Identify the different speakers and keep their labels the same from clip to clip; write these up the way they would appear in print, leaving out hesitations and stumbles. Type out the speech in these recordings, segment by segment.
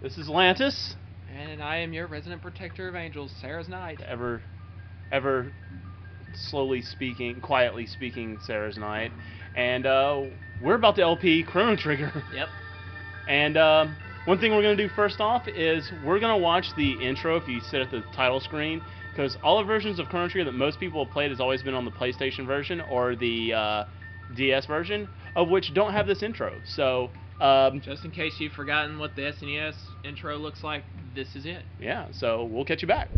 Speaker 1: This is Lantis.
Speaker 2: And I am your resident protector of angels, Sarah's Knight.
Speaker 1: Ever quietly speaking, Sarah's Knight. And we're about to LP Chrono Trigger.
Speaker 2: Yep.
Speaker 1: And one thing we're going to do first off is we're going to watch the intro if you sit at the title screen, because all the versions of Chrono Trigger that most people have played has always been on the PlayStation version or the DS version, of which don't have this intro. So
Speaker 2: just in case you've forgotten what the SNES intro looks like, this is it.
Speaker 1: Yeah, so we'll catch you back.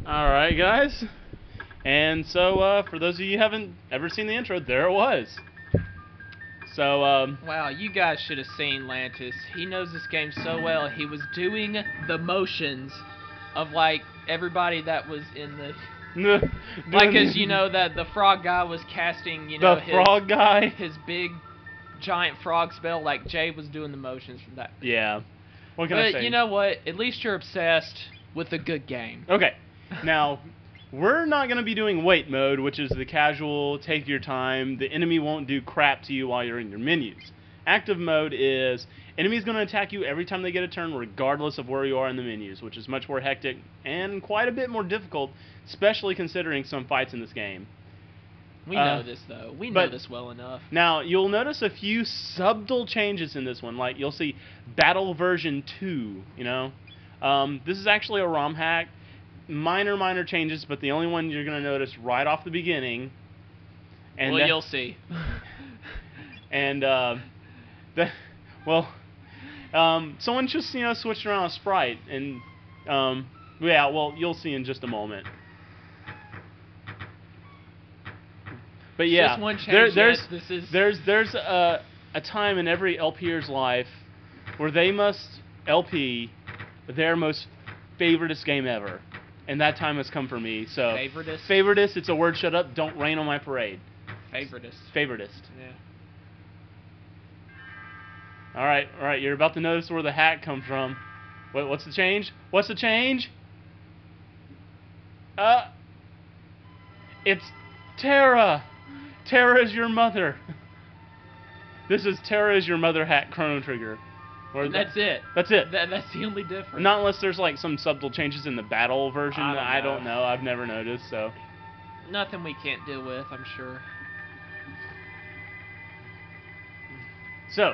Speaker 1: Alright, guys. And so, for those of you who haven't ever seen the intro, there it was. So,
Speaker 2: wow, you guys should have seen Lantis. He knows this game so well. He was doing the motions of, like, everybody that was in the... like, as you know, that the frog guy was casting, you know, his big, giant frog spell, like Jay was doing the motions from that.
Speaker 1: Yeah. What can I say?
Speaker 2: But, you know what? At least you're obsessed with a good game.
Speaker 1: Okay. Now, we're not going to be doing wait mode, which is the casual, take your time, the enemy won't do crap to you while you're in your menus. Active mode is, enemy's going to attack you every time they get a turn, regardless of where you are in the menus, which is much more hectic and quite a bit more difficult, especially considering some fights in this game.
Speaker 2: We know this, though. We know this well enough.
Speaker 1: Now, you'll notice a few subtle changes in this one. Like, you'll see Battle Version 2, you know? This is actually a ROM hack. Minor changes, but the only one you're going to notice right off the beginning. And
Speaker 2: well, you'll see.
Speaker 1: And, someone just, you know, switched around a sprite. And, yeah, well, you'll see in just a moment. But yeah,
Speaker 2: just one change,
Speaker 1: there's a time in every LPer's life where they must LP their most favoritist game ever. And that time has come for me. So
Speaker 2: Favoritist?
Speaker 1: Favoritist, it's a word, shut up, don't rain on my parade.
Speaker 2: Favoritist.
Speaker 1: Favoritist.
Speaker 2: Yeah.
Speaker 1: Alright, you're about to notice where the hat comes from. What's the change? What's the change? It's Terra. Terra is your mother. This is Terra is your mother hat Chrono Trigger.
Speaker 2: And that's it.
Speaker 1: That's it.
Speaker 2: That's the only difference.
Speaker 1: Not unless there's like some subtle changes in the battle version. I don't know. I've never noticed. So
Speaker 2: nothing we can't deal with, I'm sure.
Speaker 1: So,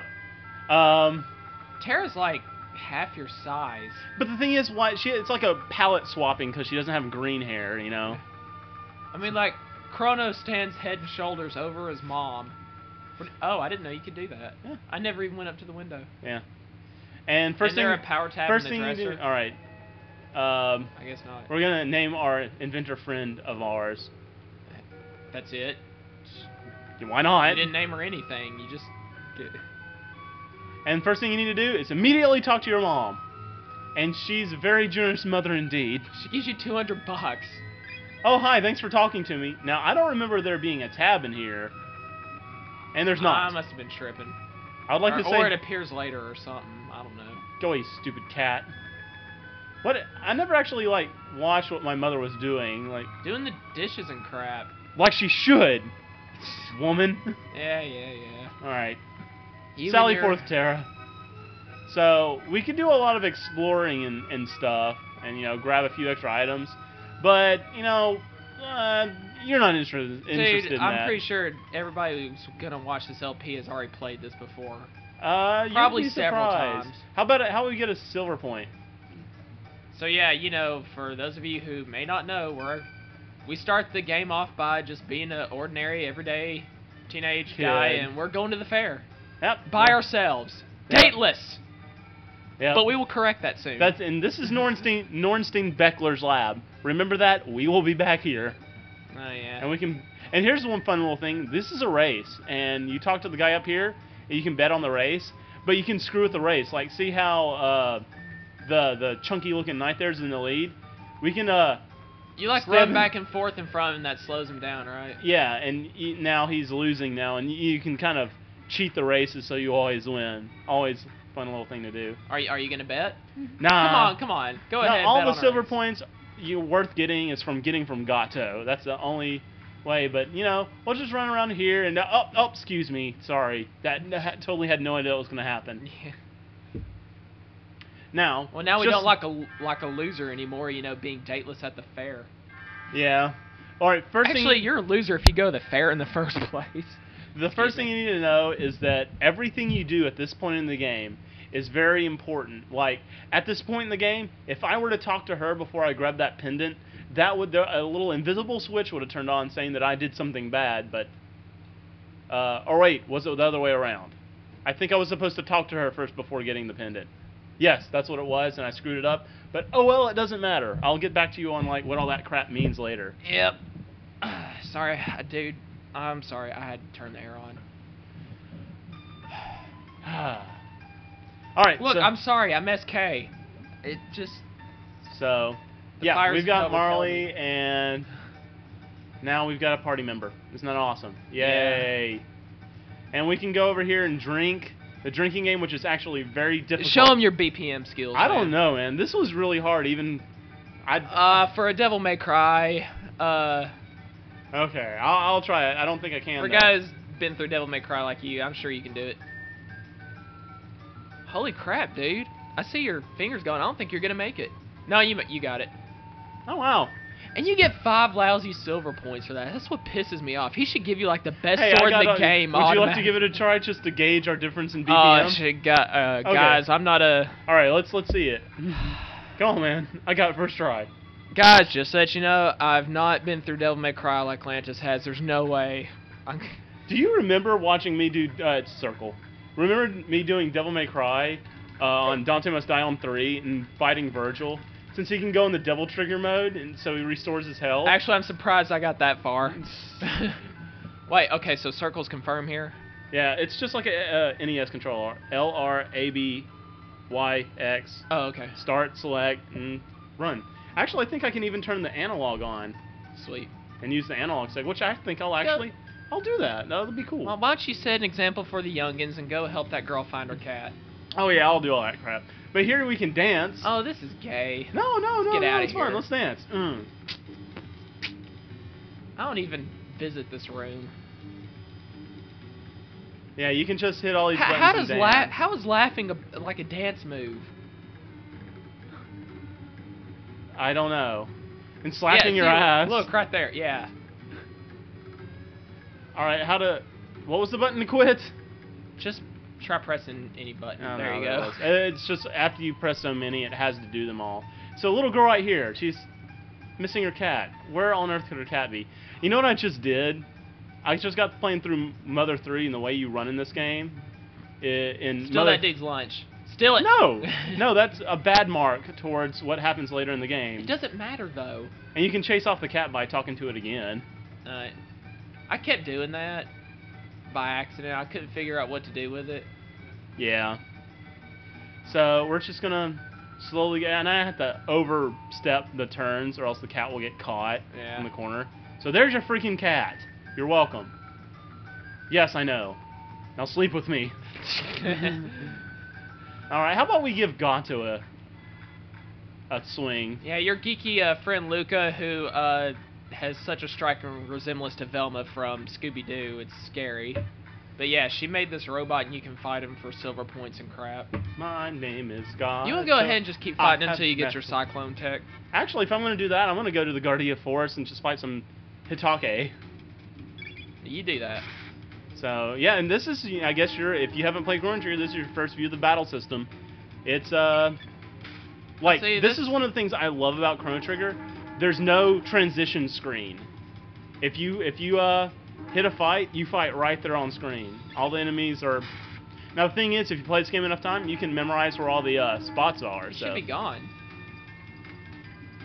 Speaker 2: Tara's like half your size.
Speaker 1: But the thing is, it's like a palette swapping because she doesn't have green hair, you know.
Speaker 2: I mean, like Chrono stands head and shoulders over his mom. Oh, I didn't know you could do that.
Speaker 1: Yeah.
Speaker 2: I never even went up to the window.
Speaker 1: Yeah. And first
Speaker 2: Is there a power tab
Speaker 1: first
Speaker 2: in the
Speaker 1: thing
Speaker 2: dresser?
Speaker 1: you do, all right.
Speaker 2: I guess not.
Speaker 1: We're gonna name our inventor friend of ours.
Speaker 2: That's it.
Speaker 1: Why not?
Speaker 2: You didn't name her anything. You just.
Speaker 1: And first thing you need to do is immediately talk to your mom. And she's a very generous mother indeed.
Speaker 2: She gives you $200.
Speaker 1: Oh, hi, thanks for talking to me. Now, I don't remember there being a tab in here. And there's not.
Speaker 2: I must have been tripping.
Speaker 1: I would like to say...
Speaker 2: Or it appears later or something. I don't know.
Speaker 1: Go away, stupid cat. What? I never actually, like, watched what my mother was doing. Like,
Speaker 2: doing the dishes and crap.
Speaker 1: Like she should. Woman.
Speaker 2: Yeah.
Speaker 1: Alright. Sally forth, Tara. So, we could do a lot of exploring and stuff. And, you know, grab a few extra items. But, you know... you're not interested in that.
Speaker 2: I'm pretty sure everybody who's gonna watch this LP has already played this before.
Speaker 1: Probably
Speaker 2: several times.
Speaker 1: How about we get a silver point?
Speaker 2: So yeah, you know, for those of you who may not know, we start the game off by just being an ordinary, everyday teenage guy, and we're going to the fair.
Speaker 1: Yep.
Speaker 2: By ourselves. Yep. Dateless.
Speaker 1: Yep.
Speaker 2: But we will correct that soon.
Speaker 1: And this is Nornstein Beckler's lab. Remember that? We will be back here.
Speaker 2: Oh yeah.
Speaker 1: And we can. And here's one fun little thing. This is a race, and you talk to the guy up here, and you can bet on the race. But you can screw with the race. Like, see how the chunky looking knight there's in the lead. We can
Speaker 2: You like run back and forth in front, and that slows him down, right?
Speaker 1: Yeah, and now he's losing now, and you can kind of cheat the races so you always win. Always fun little thing to do.
Speaker 2: Are you gonna bet?
Speaker 1: Nah.
Speaker 2: Come on. Go ahead.
Speaker 1: All
Speaker 2: bet
Speaker 1: the silver points worth getting is from getting from Gato. That's the only way. But you know, we'll just run around here and excuse me, sorry, that totally had no idea what was gonna happen.
Speaker 2: Yeah.
Speaker 1: Now.
Speaker 2: Well, now we don't like a loser anymore. You know, being dateless at the fair.
Speaker 1: Yeah. All right.
Speaker 2: Actually, you're a loser if you go to the fair in the first place.
Speaker 1: The first thing you need to know is that everything you do at this point in the game is very important. Like, at this point in the game, if I were to talk to her before I grabbed that pendant, a little invisible switch would have turned on saying that I did something bad, but... or wait, was it the other way around? I think I was supposed to talk to her first before getting the pendant. Yes, that's what it was, and I screwed it up. But, oh well, it doesn't matter. I'll get back to you on, like, what all that crap means later.
Speaker 2: Yep. Sorry, dude. I'm sorry, I had to turn the air on.
Speaker 1: Alright,
Speaker 2: look, I'm sorry, I'm SK. It just...
Speaker 1: So, yeah, we've got Marley, and now we've got a party member. Isn't that awesome? Yay! Yeah. And we can go over here and drink. The drinking game, which is actually very difficult.
Speaker 2: Show them your BPM skills.
Speaker 1: I don't know, man. This was really hard, even...
Speaker 2: for a Devil May Cry,
Speaker 1: Okay, I'll try it. I don't think I can.
Speaker 2: For a guy who's been through Devil May Cry like you, I'm sure you can do it. Holy crap, dude! I see your fingers going. I don't think you're gonna make it. No, you got it.
Speaker 1: Oh wow!
Speaker 2: And you get 5 lousy silver points for that. That's what pisses me off. He should give you like the best sword in the game.
Speaker 1: Would you like to give it a try just to gauge our difference in BPM?
Speaker 2: Okay. Guys, I'm not a.
Speaker 1: All right, let's see it. Come on, man. I got it first try.
Speaker 2: Guys, just so that you know, I've not been through Devil May Cry like Lantis has. There's no way.
Speaker 1: Do you remember watching me do Circle? Remember me doing Devil May Cry on Dante Must Die on 3 and fighting Virgil? Since he can go in the Devil Trigger mode, and so he restores his health.
Speaker 2: Actually, I'm surprised I got that far. Wait, okay, so Circle's confirmed here?
Speaker 1: Yeah, it's just like a NES controller. L, R, A, B, Y, X.
Speaker 2: Oh, okay.
Speaker 1: Start, select, and run. Actually, I think I can even turn the analog on.
Speaker 2: Sweet.
Speaker 1: And use the analog stick, which I think I'll do that. That'll be cool.
Speaker 2: Well, why don't you set an example for the youngins and go help that girl find her cat?
Speaker 1: Oh yeah, I'll do all that crap. But here we can dance.
Speaker 2: Oh, this is gay.
Speaker 1: No,
Speaker 2: get out of
Speaker 1: it's
Speaker 2: here.
Speaker 1: fun. Let's dance.
Speaker 2: I don't even visit this room.
Speaker 1: Yeah, you can just hit all these buttons
Speaker 2: How
Speaker 1: and
Speaker 2: does
Speaker 1: dance.
Speaker 2: how is laughing like a dance move?
Speaker 1: I don't know. And slapping your
Speaker 2: see,
Speaker 1: ass.
Speaker 2: Look right there. Yeah.
Speaker 1: All right, what was the button to quit?
Speaker 2: Just try pressing any button.
Speaker 1: Oh,
Speaker 2: there
Speaker 1: no,
Speaker 2: you
Speaker 1: that
Speaker 2: go.
Speaker 1: was- It's just after you press so many, it has to do them all. So little girl right here, she's missing her cat. Where on earth could her cat be? You know what I just did? I just got playing through Mother 3 and the way you run in this game.
Speaker 2: Steal that dude's lunch. Steal it.
Speaker 1: No, no, that's a bad mark towards what happens later in the game.
Speaker 2: It doesn't matter though.
Speaker 1: And you can chase off the cat by talking to it again.
Speaker 2: I kept doing that by accident. I couldn't figure out what to do with it.
Speaker 1: Yeah. So we're just gonna slowly get, and I have to overstep the turns or else the cat will get caught in the corner. So there's your freaking cat. You're welcome. Yes, I know. Now sleep with me. Alright, how about we give Gato a swing?
Speaker 2: Yeah, your geeky friend Luca, who has such a striking resemblance to Velma from Scooby-Doo, it's scary. But yeah, she made this robot and you can fight him for silver points and crap.
Speaker 1: My name is Gato.
Speaker 2: You want to go ahead and just keep fighting until you get your Cyclone Tech?
Speaker 1: Actually, if I'm going to do that, I'm going to go to the Guardia Forest and just fight some Hitake.
Speaker 2: You do that.
Speaker 1: So, yeah, and this is, I guess if you haven't played Chrono Trigger, this is your first view of the battle system. It's, like,
Speaker 2: See,
Speaker 1: this is one of the things I love about Chrono Trigger. There's no transition screen. If you hit a fight, you fight right there on screen. All the enemies are... Now, the thing is, if you play this game enough time, you can memorize where all the spots are.
Speaker 2: It should be gone.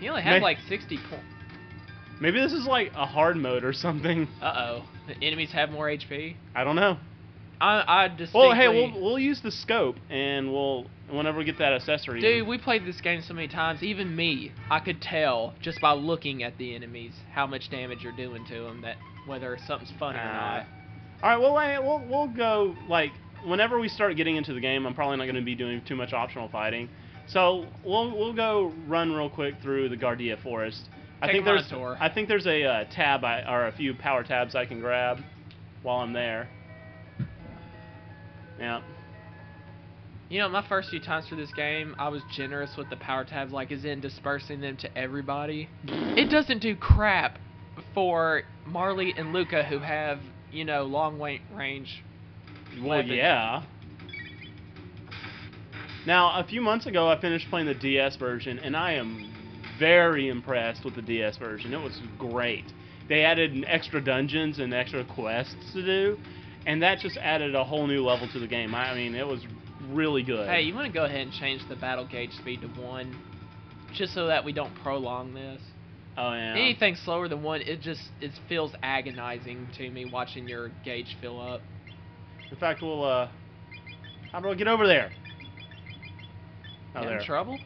Speaker 2: You only have, like, 60 points.
Speaker 1: Maybe this is like a hard mode or something.
Speaker 2: Uh-oh. The enemies have more HP?
Speaker 1: I don't know.
Speaker 2: I distinctly...
Speaker 1: Well, hey, we'll use the scope, and whenever we get that accessory...
Speaker 2: Dude, we played this game so many times, even me, I could tell, just by looking at the enemies, how much damage you're doing to them, that whether something's funny or not.
Speaker 1: Alright, well, we'll go, like, whenever we start getting into the game, I'm probably not going to be doing too much optional fighting. So, we'll go run real quick through the Guardia Forest. I think there's a tab or a few power tabs I can grab while I'm there. Yeah.
Speaker 2: You know, my first few times through this game, I was generous with the power tabs, like as in dispersing them to everybody. It doesn't do crap for Marley and Luca, who have, you know, long range.
Speaker 1: Well,
Speaker 2: weapons.
Speaker 1: yeah. Now, a few months ago, I finished playing the DS version, and I am very impressed with the DS version. It was great. They added extra dungeons and extra quests to do, and that just added a whole new level to the game. I mean, it was really good.
Speaker 2: Hey, you want to go ahead and change the battle gauge speed to 1, just so that we don't prolong this?
Speaker 1: Oh, yeah.
Speaker 2: Anything slower than 1, it feels agonizing to me watching your gauge fill up.
Speaker 1: In fact, how do I get over there? Oh,
Speaker 2: You
Speaker 1: there.
Speaker 2: in trouble?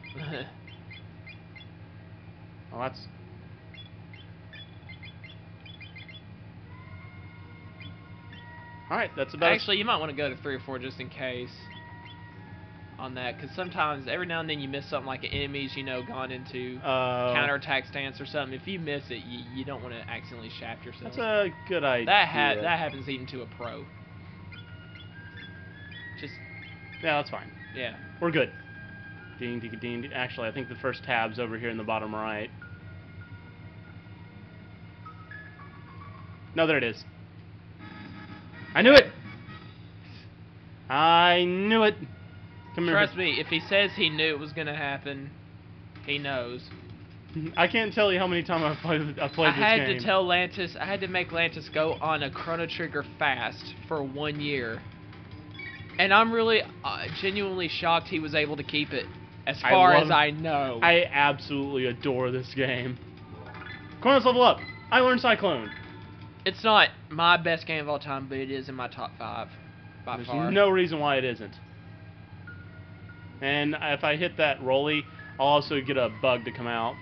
Speaker 1: Oh, that's... Alright, that's about...
Speaker 2: Actually, you might want to go to 3 or 4 just in case on that, because sometimes, every now and then you miss something like an enemy's, you know, gone into counterattack stance or something. If you miss it, you don't want to accidentally shaft yourself.
Speaker 1: That's a good idea.
Speaker 2: That happens even to a pro. Just...
Speaker 1: Yeah, that's fine.
Speaker 2: Yeah.
Speaker 1: We're good. Ding, ding, ding, ding. Actually, I think the first tab's over here in the bottom right. No, there it is. I knew it! I knew it! Come here.
Speaker 2: Trust me, if he says he knew it was going to happen, he knows.
Speaker 1: I can't tell you how many times I've played this game.
Speaker 2: I had to make Lantis go on a Chrono Trigger fast for 1 year. And I'm really genuinely shocked he was able to keep it, as far as I know.
Speaker 1: I absolutely adore this game. Chrono's level up! I learned Cyclone!
Speaker 2: It's not my best game of all time, but it is in my top 5 by far.
Speaker 1: There's no reason why it isn't. And if I hit that rolly, I'll also get a bug to come out.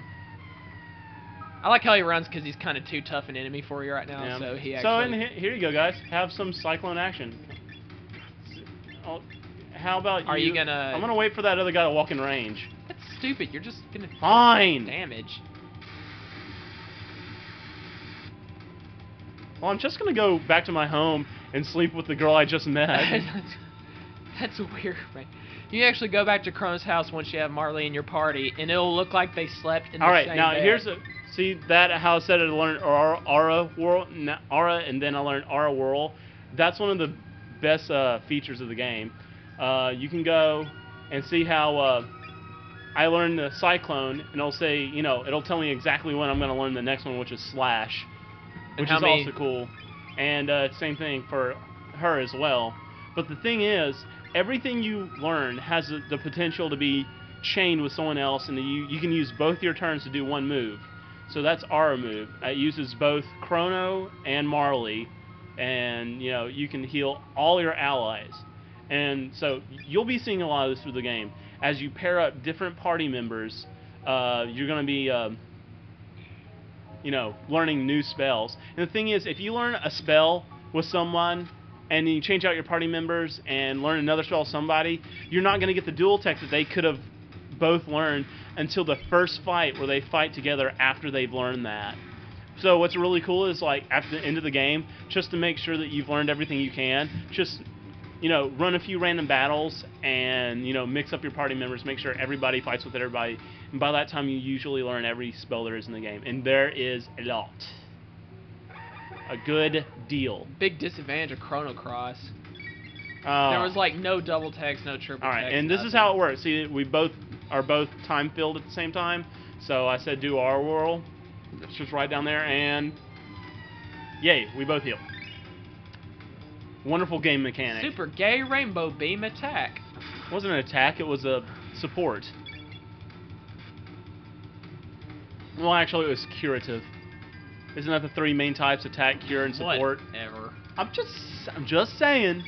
Speaker 2: I like how he runs because he's kind of too tough an enemy for you right now.
Speaker 1: Yeah.
Speaker 2: So he actually...
Speaker 1: here you go, guys. Have some Cyclone action. How about you?
Speaker 2: Are you gonna...
Speaker 1: I'm gonna wait for that other guy to walk in range.
Speaker 2: That's stupid. You're just gonna...
Speaker 1: Fine!
Speaker 2: Damage.
Speaker 1: Well, I'm just gonna go back to my home and sleep with the girl I just met.
Speaker 2: That's weird, man. You can actually go back to Chrono's house once you have Marley in your party, and it'll look like they slept in the same bed.
Speaker 1: All right, now here's see that how I said I learned Aura Whirl, Aura, and then I learned Aura Whirl. That's one of the best features of the game. You can go and see how I learned the Cyclone, and it'll say, you know, it'll tell me exactly when I'm going to learn the next one, which is Slash, which is also cool. And same thing for her as well. But the thing is, everything you learn has the potential to be chained with someone else, and you can use both your turns to do one move. So that's Aura move. It uses both Chrono and Marley, and you know you can heal all your allies. And so you'll be seeing a lot of this through the game. As you pair up different party members, you're going to be, you know, learning new spells. And the thing is, if you learn a spell with someone, and you change out your party members and learn another spell with somebody, you're not going to get the dual tech that they could have both learned until the first fight where they fight together after they've learned that. So what's really cool is, like, at the end of the game, just to make sure that you've learned everything you can, just, you know, run a few random battles and, you know, mix up your party members, make sure everybody fights with everybody, and by that time you usually learn every spell there is in the game. And there is a lot. A good deal.
Speaker 2: Big disadvantage of Chrono Cross. There was like no double text, no triple text.
Speaker 1: Alright, and this is how it works. See, we both are time filled at the same time. So I said do our whirl. It's just right down there, and yay, we both heal. Wonderful game mechanic.
Speaker 2: Super gay rainbow beam attack.
Speaker 1: It wasn't an attack, it was a support. Well, actually, it was curative. Isn't that the three main types: attack, cure, and support?
Speaker 2: Whatever.
Speaker 1: I'm just saying.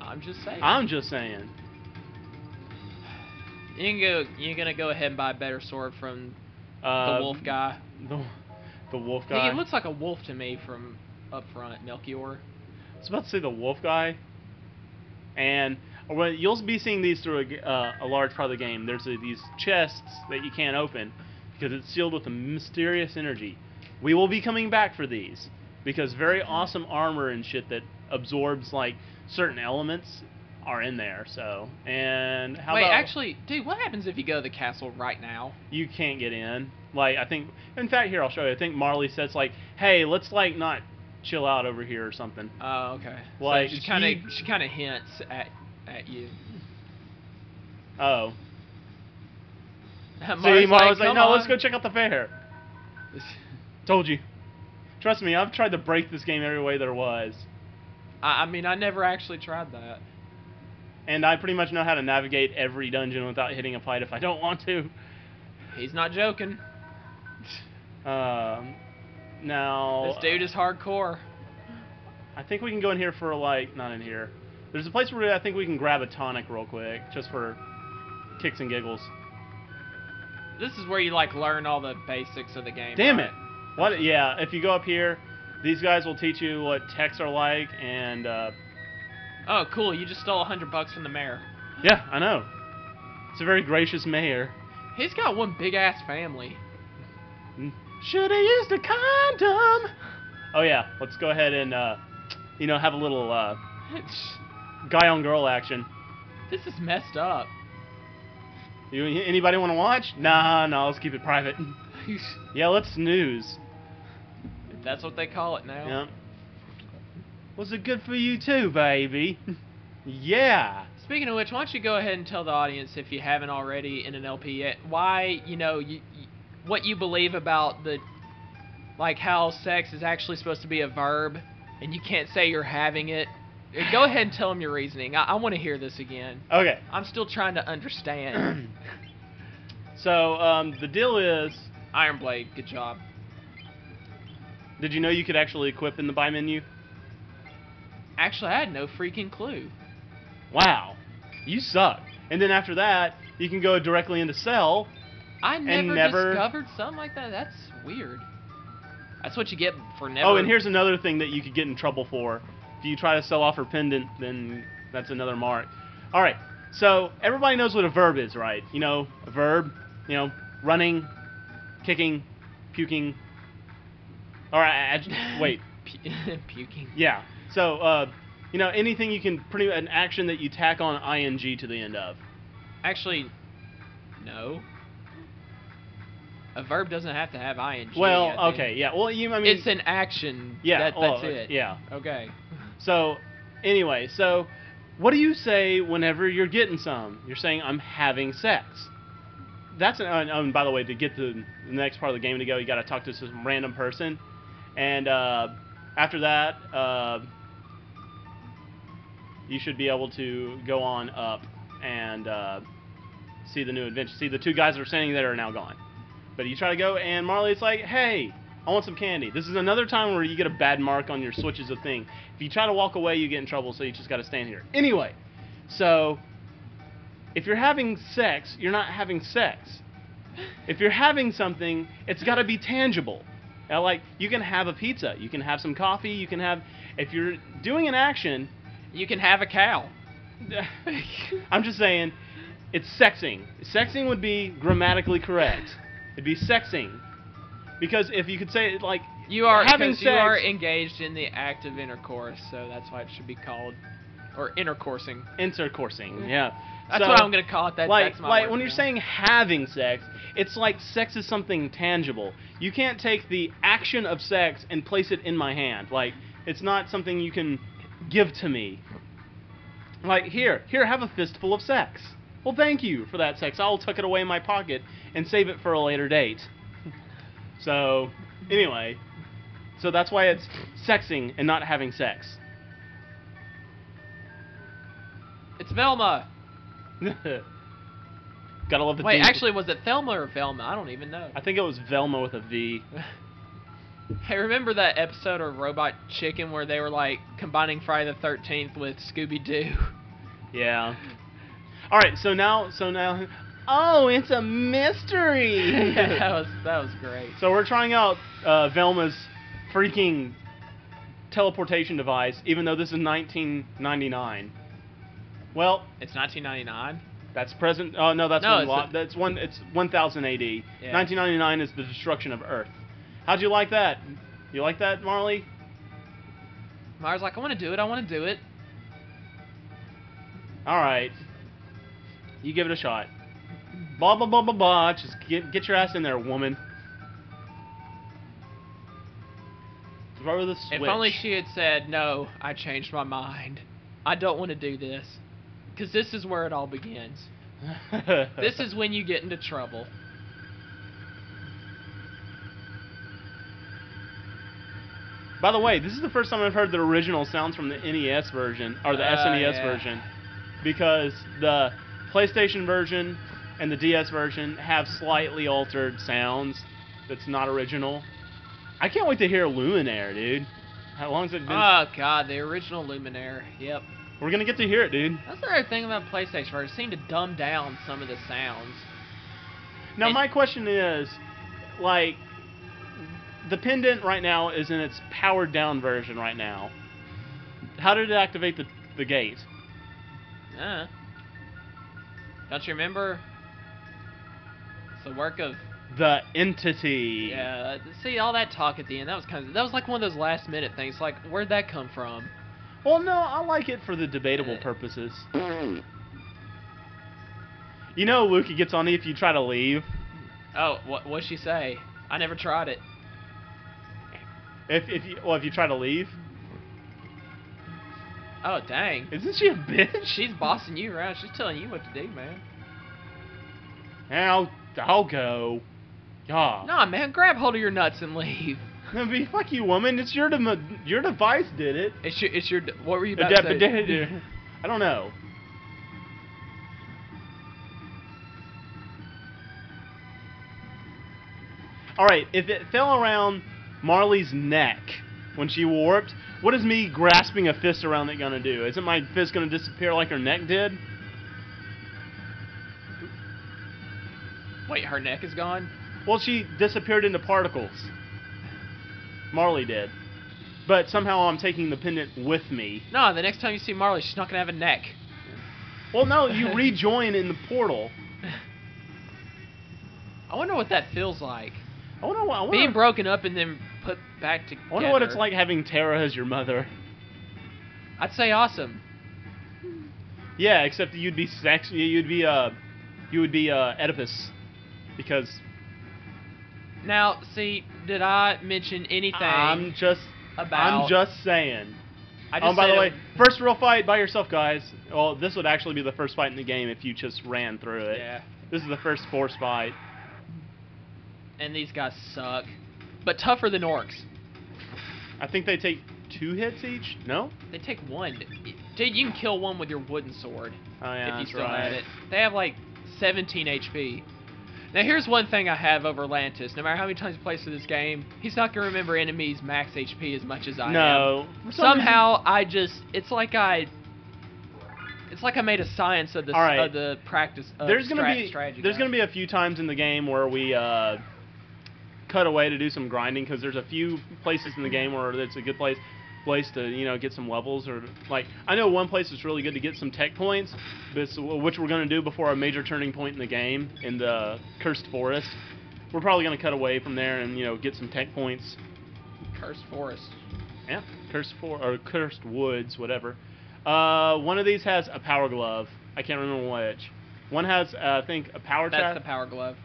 Speaker 2: I'm just saying.
Speaker 1: I'm just saying.
Speaker 2: You're gonna go ahead and buy a better sword from the wolf guy.
Speaker 1: The wolf guy.
Speaker 2: He looks like a wolf to me from up front, Melchior.
Speaker 1: I was about to say the wolf guy. And you'll be seeing these through a large part of the game. There's these chests that you can't open because it's sealed with a mysterious energy. We will be coming back for these because very awesome armor and shit that absorbs like certain elements are in there. So, and how
Speaker 2: Wait,
Speaker 1: about,
Speaker 2: actually, dude, what happens if you go to the castle right now?
Speaker 1: You can't get in. Like, I think, in fact, here, I'll show you. I think Marley says, like, hey, let's, like, not chill out over here or something.
Speaker 2: Oh, okay.
Speaker 1: Like,
Speaker 2: so she kind of hints at you.
Speaker 1: Oh.
Speaker 2: Marley's
Speaker 1: See, Marley's like, no,
Speaker 2: on.
Speaker 1: let's go check out the fair. Told you. Trust me, I've tried to break this game every way there was.
Speaker 2: I mean, I never actually tried that.
Speaker 1: And I pretty much know how to navigate every dungeon without hitting a fight if I don't want to.
Speaker 2: He's not joking.
Speaker 1: Now...
Speaker 2: This dude is hardcore.
Speaker 1: I think we can go in here for, like... Not in here. There's a place where I think we can grab a tonic real quick, just for kicks and giggles.
Speaker 2: This is where you, like, learn all the basics of the game.
Speaker 1: Damn
Speaker 2: right?
Speaker 1: it! What? Yeah, if you go up here, these guys will teach you what techs are like, and...
Speaker 2: Oh, cool. You just stole $100 from the mayor.
Speaker 1: Yeah, I know. It's a very gracious mayor.
Speaker 2: He's got one big-ass family.
Speaker 1: Should've used a condom! Oh, yeah. Let's go ahead and, you know, have a little, guy-on-girl action.
Speaker 2: This is messed up.
Speaker 1: Anybody want to watch? Nah, no, let's keep it private. Yeah, let's snooze.
Speaker 2: If that's what they call it now.
Speaker 1: Yeah. Was it good for you too, baby? Yeah.
Speaker 2: Speaking of which, why don't you go ahead and tell the audience, if you haven't already in an LP yet, why, you know, what you believe about the, like, how sex is actually supposed to be a verb, and you can't say you're having it. Go ahead and tell them your reasoning. I want to hear this again.
Speaker 1: Okay.
Speaker 2: I'm still trying to understand.
Speaker 1: So, the deal is...
Speaker 2: Iron Blade, good job.
Speaker 1: Did you know you could actually equip in the buy menu?
Speaker 2: Actually, I had no freaking clue.
Speaker 1: Wow. You suck. And then after that, you can go directly into sell.
Speaker 2: I never discovered something like that. That's weird. That's what you get for never...
Speaker 1: Oh, and here's another thing that you could get in trouble for. If you try to sell off her pendant, then that's another mark. Alright, so everybody knows what a verb is, right? You know, a verb, you know, running, kicking, puking. Alright, wait.
Speaker 2: Puking.
Speaker 1: Yeah. So, you know, anything you can an action that you tack on ing to the end of.
Speaker 2: Actually, no. A verb doesn't have to have ing.
Speaker 1: Well, okay, yeah. Well, I mean,
Speaker 2: it's an action.
Speaker 1: Yeah.
Speaker 2: That's it.
Speaker 1: Yeah.
Speaker 2: Okay.
Speaker 1: So, anyway, what do you say whenever you're getting some? You're saying I'm having sex. That's by the way, to get to the next part of the game to go, you got to talk to some random person, and after that, you should be able to go on up and see the new adventure. See, the two guys that are standing there are now gone. But you try to go, and Marley's like, hey, I want some candy. This is another time where you get a bad mark on your switches of thing. If you try to walk away, you get in trouble, so you just got to stand here. Anyway, so if you're having sex, you're not having sex. If you're having something, it's got to be tangible. Now, like, you can have a pizza. You can have some coffee. You can have... If you're doing an action...
Speaker 2: You can have a cow.
Speaker 1: I'm just saying, it's sexing. Sexing would be grammatically correct. It'd be sexing. Because if you could say it like...
Speaker 2: You are
Speaker 1: having sex,
Speaker 2: you are engaged in the act of intercourse, so that's why it should be called... Or intercoursing.
Speaker 1: Intercoursing, yeah.
Speaker 2: That's
Speaker 1: so,
Speaker 2: what I'm going to call it. That's my word
Speaker 1: when you're saying having sex, it's like sex is something tangible. You can't take the action of sex and place it in my hand. Like, it's not something you can give to me. Like, here, have a fistful of sex. Well, thank you for that sex. I'll tuck it away in my pocket and save it for a later date. So, anyway. So that's why it's sexing and not having sex.
Speaker 2: It's Velma.
Speaker 1: Gotta love the
Speaker 2: Wait,
Speaker 1: theme.
Speaker 2: actually, was it Thelma or Velma? I don't even know.
Speaker 1: I think it was Velma with a V.
Speaker 2: Hey, remember that episode of Robot Chicken where they were like combining Friday the 13th with Scooby-Doo?
Speaker 1: Yeah. All right, so now, oh, it's a mystery.
Speaker 2: Yeah, that was great.
Speaker 1: So we're trying out Velma's freaking teleportation device, even though this is 1999. Well,
Speaker 2: it's 1999.
Speaker 1: That's present. Oh no, that's It's 1000 AD. Yeah. 1999 is the destruction of Earth. How'd you like that? You like that, Marley?
Speaker 2: Mar's like, I want to do it. I want to do it.
Speaker 1: All right. You give it a shot. Blah blah blah blah blah. Just get your ass in there, woman. Throw the switch.
Speaker 2: If only she had said, no, I changed my mind. I don't want to do this. Because this is where it all begins. This is when you get into trouble.
Speaker 1: By the way, this is the first time I've heard the original sounds from the NES version, or the SNES version. Because the PlayStation version and the DS version have slightly altered sounds that's not original. I can't wait to hear Luminaire, dude. How long's it been?
Speaker 2: Oh, God, the original Luminaire. Yep.
Speaker 1: We're going to get to hear it, dude.
Speaker 2: That's the other thing about PlayStation version. It seemed to dumb down some of the sounds.
Speaker 1: Now, my question is, like, the pendant right now is in its powered down version right now. How did it activate the gate?
Speaker 2: Don't you remember? It's the work of
Speaker 1: the entity.
Speaker 2: Yeah. See, all that talk at the end, that was like one of those last minute things. Like, where'd that come from?
Speaker 1: Well, no, I like it for the debatable purposes. You know, Luke gets on you if you try to leave.
Speaker 2: Oh, what'd she say? I never tried it.
Speaker 1: If you try to leave.
Speaker 2: Oh, dang.
Speaker 1: Isn't she a bitch?
Speaker 2: She's bossing you around. She's telling you what to do, man.
Speaker 1: I'll go. Oh.
Speaker 2: Nah, man, grab hold of your nuts and leave.
Speaker 1: Fuck you, woman. It's your device did it.
Speaker 2: It's your. What were you about to say?
Speaker 1: I don't know. All right, if it fell around Marley's neck when she warped, what is me grasping a fist around it gonna do? Isn't my fist gonna disappear like her neck did?
Speaker 2: Wait, her neck is gone?
Speaker 1: Well, she disappeared into particles. Marley did. But somehow I'm taking the pendant with me.
Speaker 2: No, the next time you see Marley, she's not gonna have a neck.
Speaker 1: Well, no, you rejoin in the portal.
Speaker 2: I wonder what that feels like. Being broken up and then put back together.
Speaker 1: I wonder what it's like having Terra as your mother.
Speaker 2: I'd say awesome.
Speaker 1: Yeah, except you'd be Oedipus, because.
Speaker 2: Now, see, did I mention anything?
Speaker 1: I'm just saying. By the way, first real fight by yourself, guys. Well, this would actually be the first fight in the game if you just ran through it.
Speaker 2: Yeah.
Speaker 1: This is the first force fight.
Speaker 2: And these guys suck, but tougher than orcs.
Speaker 1: I think they take 2 hits each. No?
Speaker 2: They take 1. Dude, you can kill one with your wooden sword.
Speaker 1: Oh yeah,
Speaker 2: if you
Speaker 1: that's
Speaker 2: still
Speaker 1: right.
Speaker 2: had it. They have like 17 HP. Now here's one thing I have over Lantis. No matter how many times you play through this game, he's not gonna remember enemies' max HP as much as I am.
Speaker 1: No.
Speaker 2: Somehow it's like I made a science of the practice of strategy.
Speaker 1: There's gonna be a few times in the game where we cut away to do some grinding, because there's a few places in the game where it's a good place to get some levels, or like I know one place that's really good to get some tech points, which we're going to do before a major turning point in the game in the Cursed Forest. We're probably going to cut away from there and get some tech points.
Speaker 2: Cursed Forest.
Speaker 1: Yeah, Cursed Woods, whatever. One of these has a power glove. I can't remember which. One has I think a power trap.
Speaker 2: That's the power glove.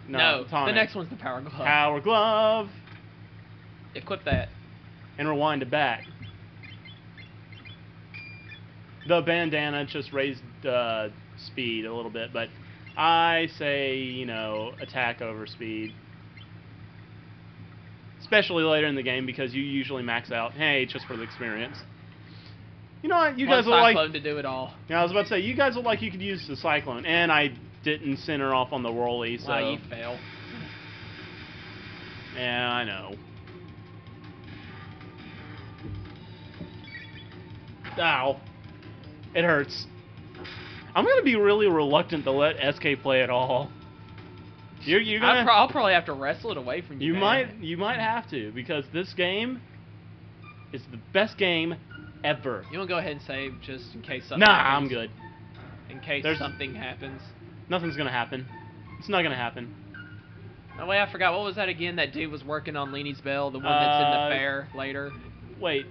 Speaker 1: No,
Speaker 2: the next one's the power glove.
Speaker 1: Power glove.
Speaker 2: Equip that.
Speaker 1: And rewind it back. The bandana just raised speed a little bit, but I say, attack over speed. Especially later in the game, because you usually max out, hey, just for the experience. You know what? You guys look like
Speaker 2: Cyclone to do it all.
Speaker 1: Yeah, I was about to say, you guys look like you could use the Cyclone, and I didn't center off on the whirly, so.
Speaker 2: Wow, you fail.
Speaker 1: Yeah, I know. Ow. It hurts. I'm gonna be really reluctant to let SK play at all. You're gonna.
Speaker 2: I'll probably have to wrestle it away from you.
Speaker 1: You might have to, because this game is the best game ever.
Speaker 2: You wanna go ahead and save just in case something
Speaker 1: Nah,
Speaker 2: happens?
Speaker 1: I'm good.
Speaker 2: In case something happens.
Speaker 1: Nothing's gonna happen. It's not gonna happen.
Speaker 2: Oh wait, I forgot. What was that again? That dude was working on Leanie's Bell, the one that's in the fair later.
Speaker 1: Wait.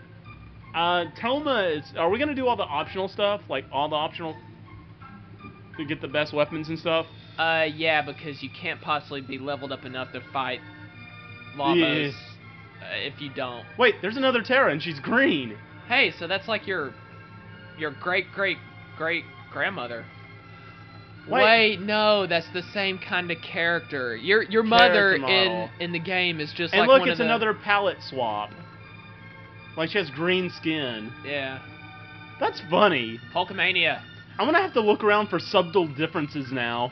Speaker 1: Toma is. Are we gonna do all the optional stuff? Like all the optional to get the best weapons and stuff?
Speaker 2: Yeah, because you can't possibly be leveled up enough to fight Lavos if you don't.
Speaker 1: Wait, there's another Terra and she's green.
Speaker 2: Hey, so that's like your great grandmother. Wait, no, that's the same kind of character. Your mother in the game is just
Speaker 1: and
Speaker 2: like
Speaker 1: look,
Speaker 2: one
Speaker 1: it's
Speaker 2: of the...
Speaker 1: another palette swap. Like she has green skin.
Speaker 2: Yeah.
Speaker 1: That's funny.
Speaker 2: Hulkamania.
Speaker 1: I'm gonna have to look around for subtle differences now.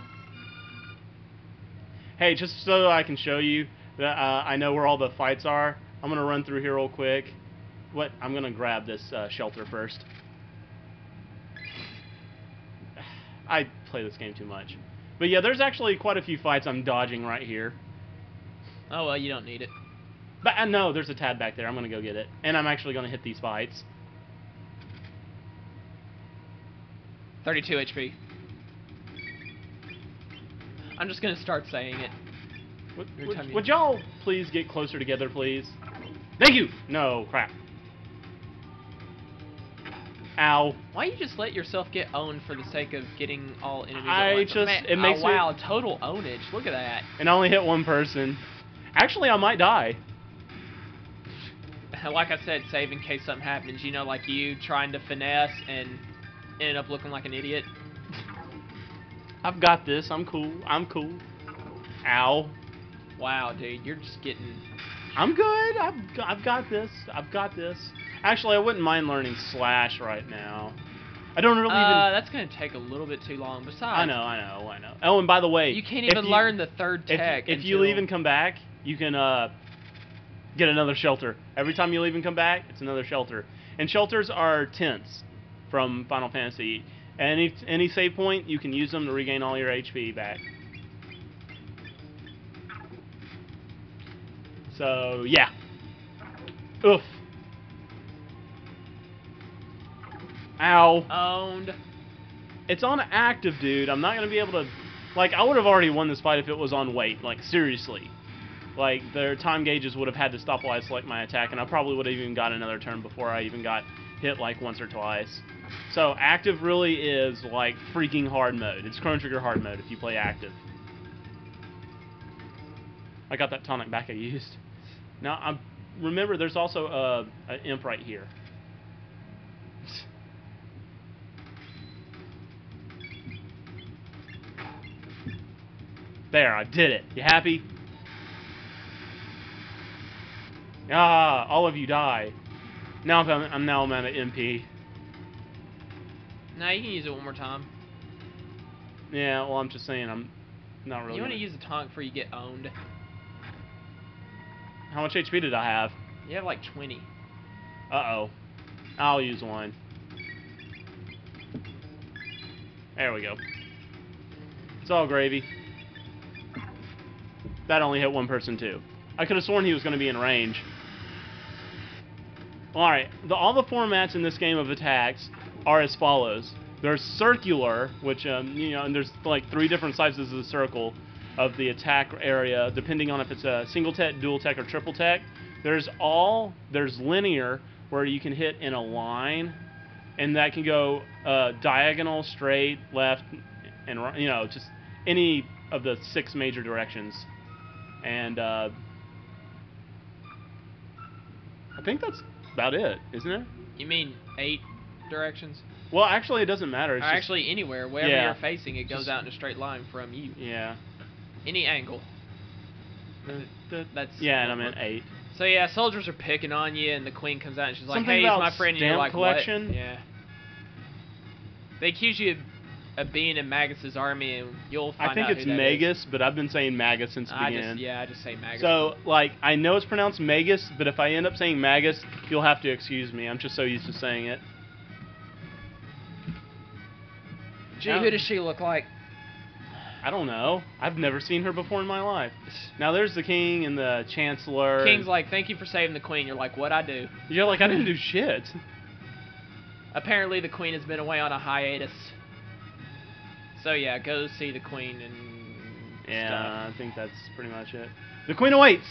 Speaker 1: Hey, just so I can show you that I know where all the fights are, I'm gonna run through here real quick. I'm gonna grab this shelter first. I play this game too much. But yeah, there's actually quite a few fights I'm dodging right here.
Speaker 2: Oh, well, you don't need it.
Speaker 1: But no, there's a tab back there. I'm going to go get it. And I'm actually going to hit these fights.
Speaker 2: 32 HP. I'm just going to start saying it.
Speaker 1: Would y'all please get closer together, please? Thank you! No, crap. Ow.
Speaker 2: Why you just let yourself get owned for the sake of getting all enemies
Speaker 1: it makes me...
Speaker 2: wow, total ownage. Look at that.
Speaker 1: And I only hit one person. Actually, I might die.
Speaker 2: Like I said, save in case something happens. You know, like you trying to finesse and ended up looking like an idiot.
Speaker 1: I've got this. I'm cool. I'm cool. Ow.
Speaker 2: Wow, dude, you're just getting...
Speaker 1: I'm good. I've got this. I've got this. Actually, I wouldn't mind learning Slash right now. I don't really even...
Speaker 2: That's going to take a little bit too long. Besides...
Speaker 1: I know. Oh, and by the way...
Speaker 2: You can't even learn the third tech
Speaker 1: If you leave and come back, you can get another shelter. Every time you leave and come back, it's another shelter. And shelters are tents from Final Fantasy. Any save point, you can use them to regain all your HP back. So, yeah. Oof. Ow.
Speaker 2: Owned.
Speaker 1: It's on active, dude. I'm not going to be able to... Like, I would have already won this fight if it was on wait. Like, seriously. Like, their time gauges would have had to stop while I select my attack, and I probably would have even got another turn before I even got hit, like, once or twice. So, active really is, like, freaking hard mode. It's Chrono Trigger hard mode if you play active. I got that tonic back I used. Now, remember, there's also an imp right here. There, I did it. You happy? Ah, all of you die. Now I'm at an MP.
Speaker 2: No, you can use it one more time.
Speaker 1: Yeah, well, I'm just saying I'm not really.
Speaker 2: You want to use a tonic before you get owned.
Speaker 1: How much HP did I have?
Speaker 2: You have like 20.
Speaker 1: Uh-oh. I'll use one. There we go. It's all gravy. That only hit one person, too. I could have sworn he was going to be in range. Alright, all the formats in this game of attacks are as follows. There's circular, which, you know, and there's like 3 different sizes of the circle of the attack area, depending on if it's a single tech, dual tech, or triple tech. There's linear, where you can hit in a line, and that can go diagonal, straight, left, and right, you know, just any of the 6 major directions. And I think that's about it, isn't it?
Speaker 2: You mean 8 directions?
Speaker 1: Well, actually, it doesn't matter. It's just,
Speaker 2: actually, anywhere, wherever you're facing, it goes out in a straight line from you.
Speaker 1: Yeah.
Speaker 2: Any angle. That's
Speaker 1: yeah, and I'm at 8.
Speaker 2: So yeah, soldiers are picking on you, and the queen comes out and she's like,
Speaker 1: Something
Speaker 2: "Hey,
Speaker 1: about
Speaker 2: he's my friend." And you're
Speaker 1: stamp
Speaker 2: like,
Speaker 1: collection?
Speaker 2: "What?" Yeah. They accuse you of being in Magus's army, and you'll find out.
Speaker 1: I think it's Magus, but I've been saying Magus since the beginning.
Speaker 2: I just say Magus.
Speaker 1: So, like, I know it's pronounced Magus, but if I end up saying Magus, you'll have to excuse me. I'm just so used to saying it.
Speaker 2: Gee, who does she look like?
Speaker 1: I don't know. I've never seen her before in my life. Now, there's the king and the chancellor.
Speaker 2: King's like, "Thank you for saving the queen." You're like, "What'd I do?"
Speaker 1: You're like, "I didn't do shit."
Speaker 2: Apparently, the queen has been away on a hiatus. So yeah, go see the queen and stuff.
Speaker 1: I think that's pretty much it. The queen awaits.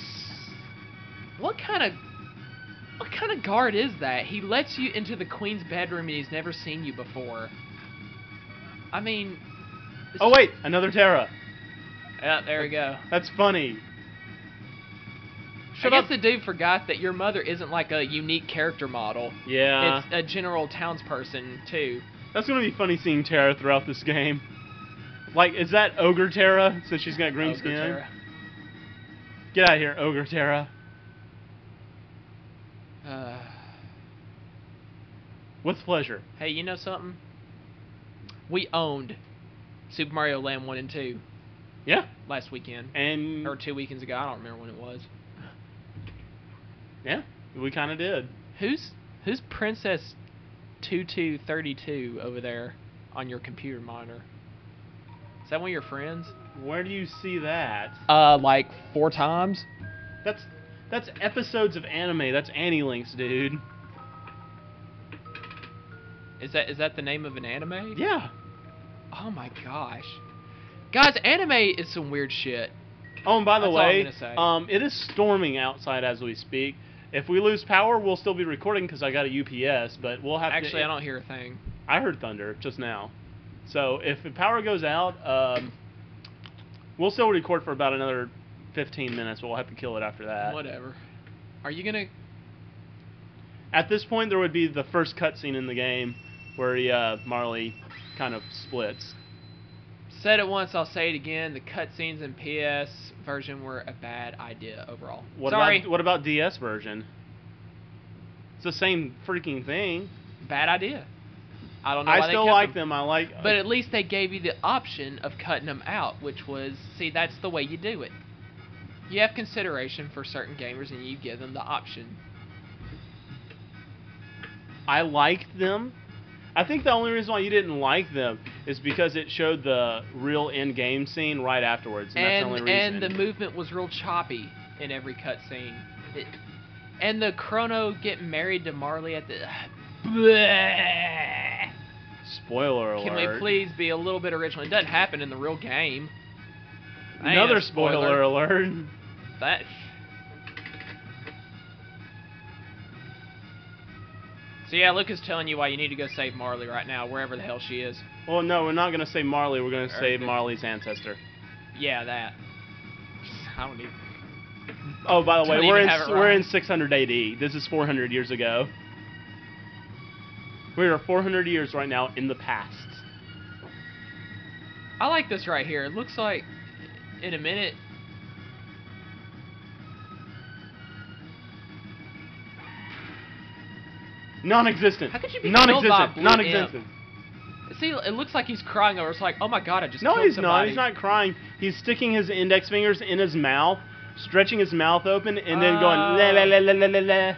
Speaker 2: What kind of guard is that? He lets you into the queen's bedroom and he's never seen you before. I mean...
Speaker 1: Oh wait, another Terra.
Speaker 2: Yeah, there we go.
Speaker 1: That's funny.
Speaker 2: I guess the dude forgot that your mother isn't like a unique character model.
Speaker 1: Yeah.
Speaker 2: It's a general townsperson, too.
Speaker 1: That's going to be funny seeing Terra throughout this game. Like, is that Ogre Terra, since she's got green skin?
Speaker 2: Terra.
Speaker 1: Get out of here, Ogre Terra. With pleasure.
Speaker 2: Hey, you know something? We owned Super Mario Land 1 and 2.
Speaker 1: Yeah.
Speaker 2: Last weekend.
Speaker 1: And...
Speaker 2: Or 2 weekends ago. I don't remember when it was.
Speaker 1: Yeah, we kind of did.
Speaker 2: Who's Princess 2232 over there on your computer monitor? Is that one of your friends?
Speaker 1: Where do you see that?
Speaker 2: Like 4 times.
Speaker 1: That's episodes of anime. That's Annie Links, dude.
Speaker 2: Is that the name of an anime?
Speaker 1: Yeah.
Speaker 2: Oh my gosh. Guys, anime is some weird shit.
Speaker 1: Oh, and by the way,
Speaker 2: That's all I'm gonna say.
Speaker 1: it is storming outside as we speak. If we lose power, we'll still be recording because I got a UPS, but we'll have to...
Speaker 2: Actually, I don't hear a thing.
Speaker 1: I heard thunder just now. So if the power goes out, we'll still record for about another 15 minutes, but we'll have to kill it after that.
Speaker 2: Whatever. Are you gonna...
Speaker 1: At this point, there would be the first cutscene in the game where Marley kind of splits.
Speaker 2: Said it once, I'll say it again. The cutscenes in PS version were a bad idea overall.
Speaker 1: What about DS version? It's the same freaking thing.
Speaker 2: Bad idea. I don't know why
Speaker 1: I still like them.
Speaker 2: But at least they gave you the option of cutting them out, which was, see, that's the way you do it. You have consideration for certain gamers, and you give them the option.
Speaker 1: I liked them. I think the only reason why you didn't like them is because it showed the real in-game scene right afterwards, and that's the only reason.
Speaker 2: And the movement was real choppy in every cutscene. And the Chrono getting married to Marley at the... Bleh.
Speaker 1: Spoiler alert.
Speaker 2: Can we please be a little bit original? It doesn't happen in the real game.
Speaker 1: Another spoiler alert.
Speaker 2: That. So yeah, Luke is telling you why you need to go save Marley right now, wherever the hell she is.
Speaker 1: Well, no, we're not gonna save Marley. We're gonna save
Speaker 2: Okay.
Speaker 1: Marley's ancestor.
Speaker 2: Yeah, that. I don't even.
Speaker 1: Oh, by the way,
Speaker 2: Don't
Speaker 1: we're
Speaker 2: even
Speaker 1: in
Speaker 2: have it
Speaker 1: we're
Speaker 2: right.
Speaker 1: in 600 AD. This is 400 years ago. We are 400 years right now in the past.
Speaker 2: I like this right here. It looks like in a minute.
Speaker 1: Non-existent.
Speaker 2: How could you be killed by a
Speaker 1: non-existent?
Speaker 2: blue
Speaker 1: Non-existent.
Speaker 2: See, it looks like he's crying over. It's like, oh my god, I just
Speaker 1: No,
Speaker 2: killed
Speaker 1: he's not.
Speaker 2: somebody.
Speaker 1: He's not crying. He's sticking his index fingers in his mouth, stretching his mouth open, and then going la la la la la la la.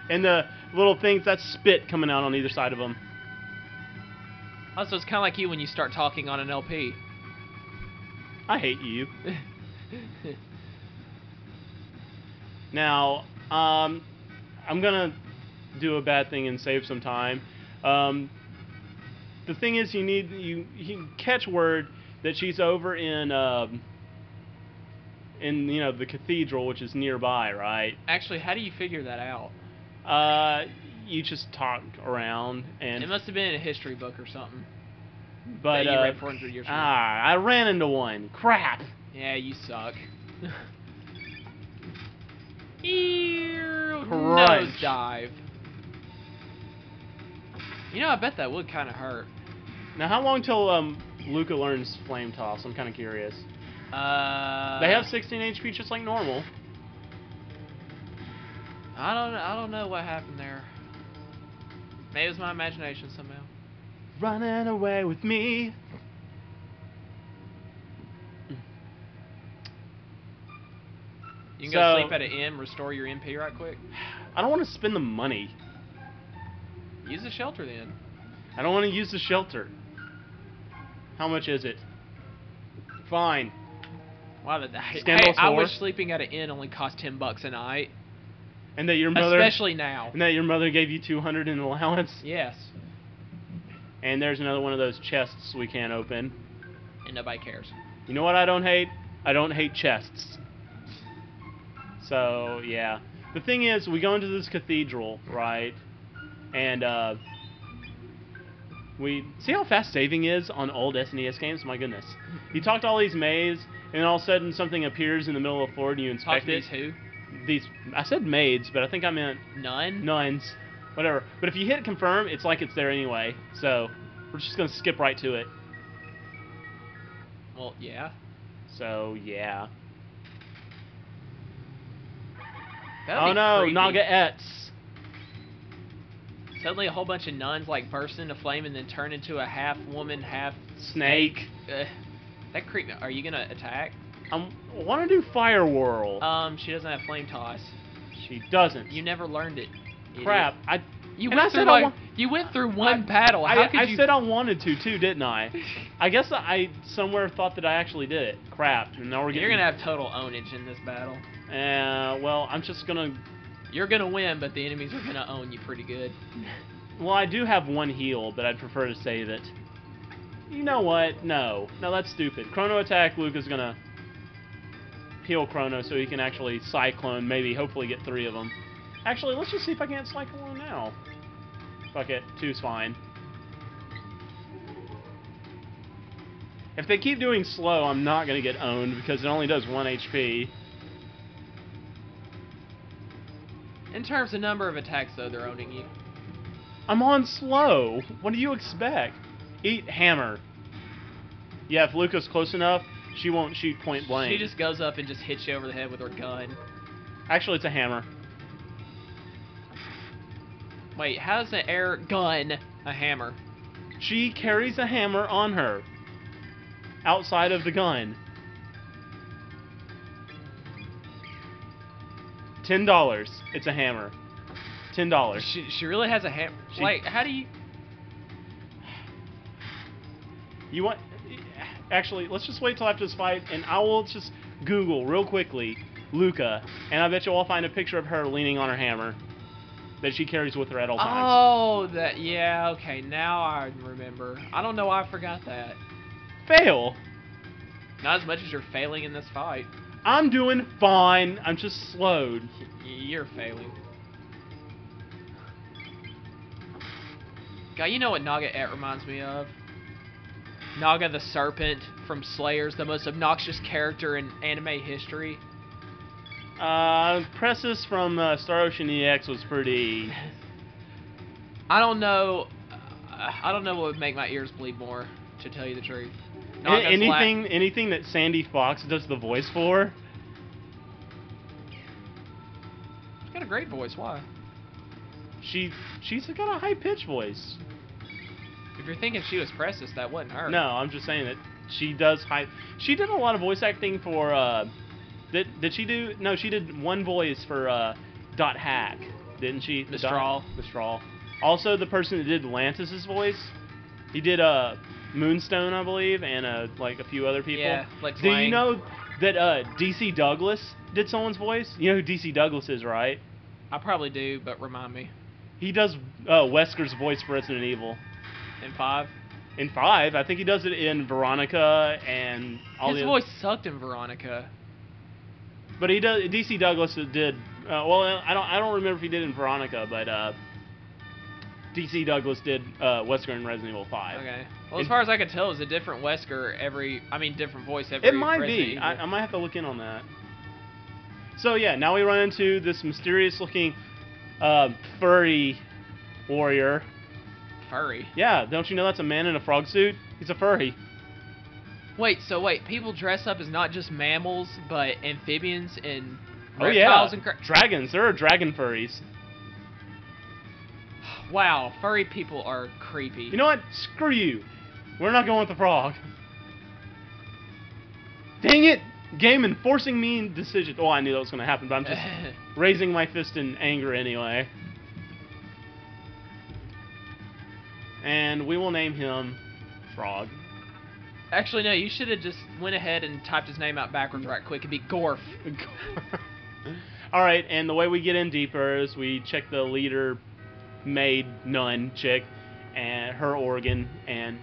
Speaker 1: And the little things, that's spit coming out on either side of him.
Speaker 2: Also, it's kind of like you when you start talking on an LP.
Speaker 1: I hate you. Now, I'm gonna do a bad thing and save some time. The thing is, you catch word that she's over in the cathedral, which is nearby, right?
Speaker 2: Actually, how do you figure that out?
Speaker 1: You just talked around and.
Speaker 2: It must have been in a history book or something.
Speaker 1: But
Speaker 2: that you read 400 years ago.
Speaker 1: I ran into one. Crap.
Speaker 2: Yeah, you suck.
Speaker 1: Crunch.
Speaker 2: Nosedive. You know, I bet that would kind of hurt.
Speaker 1: Now, how long till Luca learns Flame Toss? I'm kind of curious. They have 16 HP just like normal.
Speaker 2: I don't know what happened there. Maybe it was my imagination somehow.
Speaker 1: Running away with me.
Speaker 2: You can go sleep at an inn, restore your MP right quick.
Speaker 1: I don't want to spend the money.
Speaker 2: Use the shelter then.
Speaker 1: I don't want to use the shelter. How much is it? Fine.
Speaker 2: Wow,
Speaker 1: Scandalous
Speaker 2: I
Speaker 1: whore.
Speaker 2: wish sleeping at an inn only cost $10 a night.
Speaker 1: And that your mother,
Speaker 2: especially now.
Speaker 1: And that your mother gave you 200 in allowance.
Speaker 2: Yes.
Speaker 1: And there's another one of those chests we can't open.
Speaker 2: And nobody cares.
Speaker 1: You know what I don't hate? I don't hate chests. So, yeah. The thing is, we go into this cathedral, right? And, we... See how fast saving is on old SNES games? My goodness. You talk to all these maids, and all of a sudden something appears in the middle of the floor and you inspect it.
Speaker 2: Talk to these who?
Speaker 1: These... I said maids, but I think I meant... Nuns. Whatever. But if you hit confirm, it's like it's there anyway. So, we're just going to skip right to it.
Speaker 2: Well, yeah.
Speaker 1: So, yeah.
Speaker 2: That'd
Speaker 1: Oh no,
Speaker 2: creepy.
Speaker 1: Naga-ettes.
Speaker 2: Suddenly a whole bunch of nuns like burst into flame and then turn into a half woman, half
Speaker 1: Snake.
Speaker 2: That creep me. Are you gonna attack?
Speaker 1: I want to do Fire Whirl.
Speaker 2: She doesn't have flame toss.
Speaker 1: She doesn't.
Speaker 2: You never learned it. Idiot.
Speaker 1: Crap.
Speaker 2: You
Speaker 1: and
Speaker 2: went
Speaker 1: I
Speaker 2: through
Speaker 1: said
Speaker 2: like, you went through one battle. How could you?
Speaker 1: I said I wanted to too, didn't I? I guess I somewhere thought that I actually did it. Crap. And now we're getting.
Speaker 2: You're gonna have total ownage in this battle.
Speaker 1: Well, I'm just gonna.
Speaker 2: You're gonna win, but the enemies are gonna own you pretty good.
Speaker 1: Well, I do have one heal, but I'd prefer to save it. You know what? No, that's stupid. Chrono attack. Luca's gonna heal Chrono so he can actually cyclone. Maybe, hopefully, get 3 of them. Actually, let's just see if I can't cyclone now. Fuck it, 2's fine. If they keep doing slow, I'm not gonna get owned because it only does 1 HP.
Speaker 2: In terms of number of attacks, though, they're owning you.
Speaker 1: I'm on slow. What do you expect? Eat hammer. Yeah, if Luca's close enough, she won't shoot point blank.
Speaker 2: She just goes up and just hits you over the head with her gun.
Speaker 1: Actually, it's a hammer.
Speaker 2: Wait, how's an air gun a hammer?
Speaker 1: She carries a hammer on her. Outside of the gun. $10. It's a hammer. $10.
Speaker 2: She really has a hammer. Like, how do you...
Speaker 1: You want... Actually, let's just wait till after this fight, and I will just Google real quickly Luca, and I bet you I'll find a picture of her leaning on her hammer that she carries with her at all times.
Speaker 2: Oh, that... Yeah, okay, now I remember. I don't know why I forgot that.
Speaker 1: Fail!
Speaker 2: Not as much as you're failing in this fight.
Speaker 1: I'm doing fine. I'm just slowed.
Speaker 2: You're failing. God, you know what Naga Et reminds me of? Naga the Serpent from Slayers, the most obnoxious character in anime history.
Speaker 1: Pressus from Star Ocean EX was pretty...
Speaker 2: I don't know what would make my ears bleed more, to tell you the truth. Naga's
Speaker 1: anything that Sandy Fox does the voice for.
Speaker 2: She's got a great voice. Why?
Speaker 1: She's got a high-pitched voice.
Speaker 2: If you're thinking she was Pressus, that wasn't her.
Speaker 1: No, I'm just saying that she does She did a lot of voice acting for. Did she do? No, she did one voice for Dot Hack, didn't she?
Speaker 2: Mistral.
Speaker 1: Mistral. Also, the person that did Lantis's voice, he did Moonstone, I believe, and like a few other people.
Speaker 2: Yeah, like
Speaker 1: Do you know that DC Douglas did someone's voice? You know who DC Douglas is, right?
Speaker 2: I probably do, but remind me.
Speaker 1: He does Wesker's voice for Resident Evil.
Speaker 2: In 5?
Speaker 1: In 5, I think he does it in Veronica and all
Speaker 2: His voice sucked in Veronica.
Speaker 1: But he does. DC Douglas did. Well, I don't remember if he did in Veronica, but DC Douglas did Wesker in Resident Evil 5.
Speaker 2: Okay. Well, as far as I could tell, it was a different Wesker different voice every.
Speaker 1: It might
Speaker 2: Resident
Speaker 1: be.
Speaker 2: Evil.
Speaker 1: I might have to look in on that. So yeah, now we run into this mysterious-looking furry warrior.
Speaker 2: Furry?
Speaker 1: Yeah, don't you know that's a man in a frog suit? He's a furry.
Speaker 2: Wait, people dress up as not just mammals, but amphibians and
Speaker 1: Oh yeah,
Speaker 2: reptiles and
Speaker 1: dragons. There are dragon furries.
Speaker 2: Wow, furry people are creepy.
Speaker 1: You know what? Screw you. We're not going with the frog. Dang it! Game enforcing me in decisions. Oh, I knew that was going to happen, but I'm just raising my fist in anger anyway. And we will name him Frog.
Speaker 2: Actually, no, you should have just went ahead and typed his name out backwards right quick. It'd be Gorf.
Speaker 1: Alright, and the way we get in deeper is we check the leader maid nun chick and her organ, and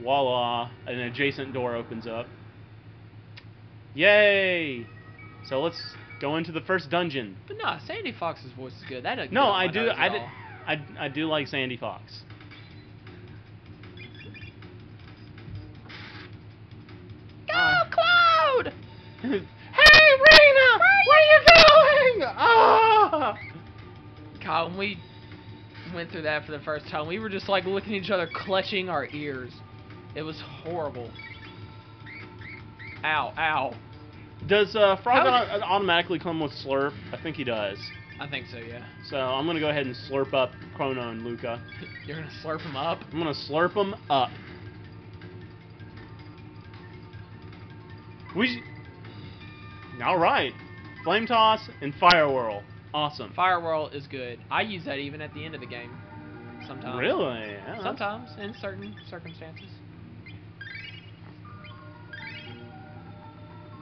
Speaker 1: voila, an adjacent door opens up. Yay! So let's go into the first dungeon.
Speaker 2: But no, Sandy Fox's voice is good. That
Speaker 1: No, I do. I do like Sandy Fox.
Speaker 2: Go, Cloud!
Speaker 1: Hey, Raina! Where are you going? Ah!
Speaker 2: God, when we went through that for the first time, we were just like looking at each other, clutching our ears. It was horrible. Ow, ow.
Speaker 1: Does Frog automatically come with Slurp? I think he does.
Speaker 2: I think so, yeah.
Speaker 1: So I'm going to go ahead and slurp up Chrono and Luca.
Speaker 2: You're going to slurp them up?
Speaker 1: I'm going to slurp them up. Alright. Flame Toss and Fire Whirl. Awesome.
Speaker 2: Fire Whirl is good. I use that even at the end of the game. Sometimes.
Speaker 1: Really? Yeah,
Speaker 2: sometimes, in certain circumstances.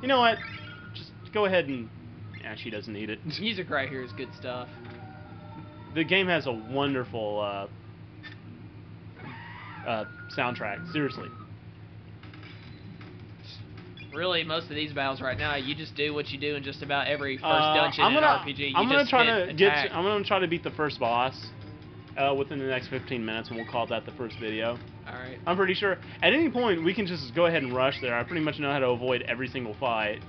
Speaker 1: You know what? Just go ahead and... Yeah, she doesn't need it.
Speaker 2: Music right here is good stuff.
Speaker 1: The game has a wonderful soundtrack. Seriously.
Speaker 2: Really, most of these battles right now, you just do what you do in just about every first dungeon in an RPG.
Speaker 1: I'm gonna try to beat the first boss within the next 15 minutes, and we'll call that the first video.
Speaker 2: Alright.
Speaker 1: I'm pretty sure at any point we can just go ahead and rush there. I pretty much know how to avoid every single fight.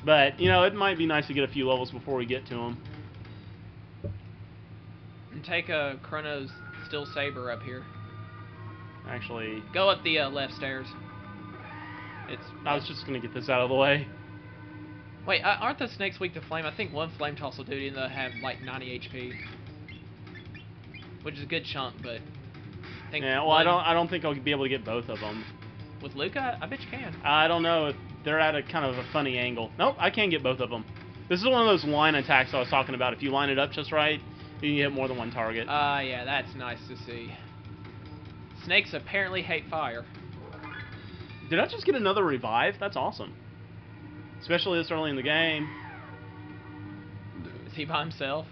Speaker 1: But, you know, it might be nice to get a few levels before we get to them.
Speaker 2: And take a Chrono's Steel Saber up here.
Speaker 1: Actually...
Speaker 2: Go up the left stairs.
Speaker 1: I was just going to get this out of the way.
Speaker 2: Wait, aren't the snakes weak to flame? I think one flame toss will do it, and they'll have like 90 HP. Which is a good chunk, but...
Speaker 1: Yeah, well, I don't think I'll be able to get both of them.
Speaker 2: With Luca? I bet you can.
Speaker 1: I don't know if they're at a kind of a funny angle. Nope, I can get both of them. This is one of those line attacks I was talking about. If you line it up just right, you can hit more than one target.
Speaker 2: Yeah, that's nice to see. Snakes apparently hate fire.
Speaker 1: Did I just get another revive? That's awesome. Especially this early in the game.
Speaker 2: Is he by himself?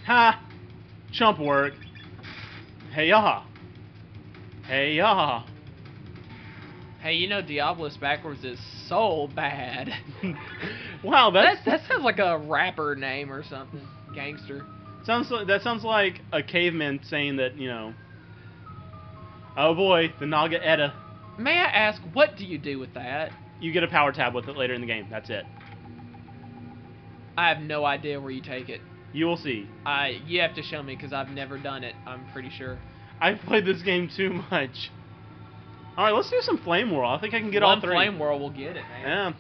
Speaker 1: Ha! Chump work. Hey-ya! Hey-ya!
Speaker 2: Hey, you know Diablos backwards is so bad.
Speaker 1: Wow,
Speaker 2: that sounds like a rapper name or something. Gangster.
Speaker 1: That sounds like a caveman saying that, you know. Oh boy, the Naga Edda.
Speaker 2: May I ask, what do you do with that?
Speaker 1: You get a power tab with it later in the game. That's it.
Speaker 2: I have no idea where you take it.
Speaker 1: You will see.
Speaker 2: You have to show me because I've never done it. I'm pretty sure.
Speaker 1: I've played this game too much. All right, let's do some Flame Whirl. I think I can get all three.
Speaker 2: One Flame Whirl will get it, man.
Speaker 1: Yeah.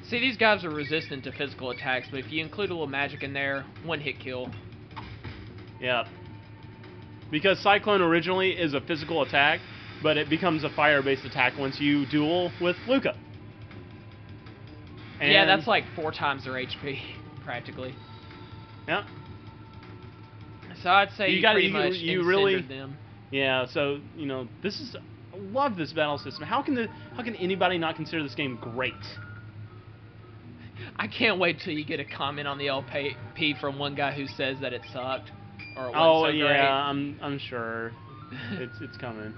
Speaker 2: See, these guys are resistant to physical attacks, but if you include a little magic in there, one hit kill.
Speaker 1: Yeah. Because Cyclone originally is a physical attack, but it becomes a fire-based attack once you duel with Luca. And
Speaker 2: yeah, that's like 4 times their HP, practically.
Speaker 1: Yeah.
Speaker 2: So I'd say you pretty much
Speaker 1: really
Speaker 2: them.
Speaker 1: Yeah, so, you know, this is... I love this battle system. How can anybody not consider this game great?
Speaker 2: I can't wait till you get a comment on the LP from one guy who says that it sucked. Or it wasn't
Speaker 1: Oh,
Speaker 2: so
Speaker 1: yeah,
Speaker 2: great.
Speaker 1: I'm sure. It's coming.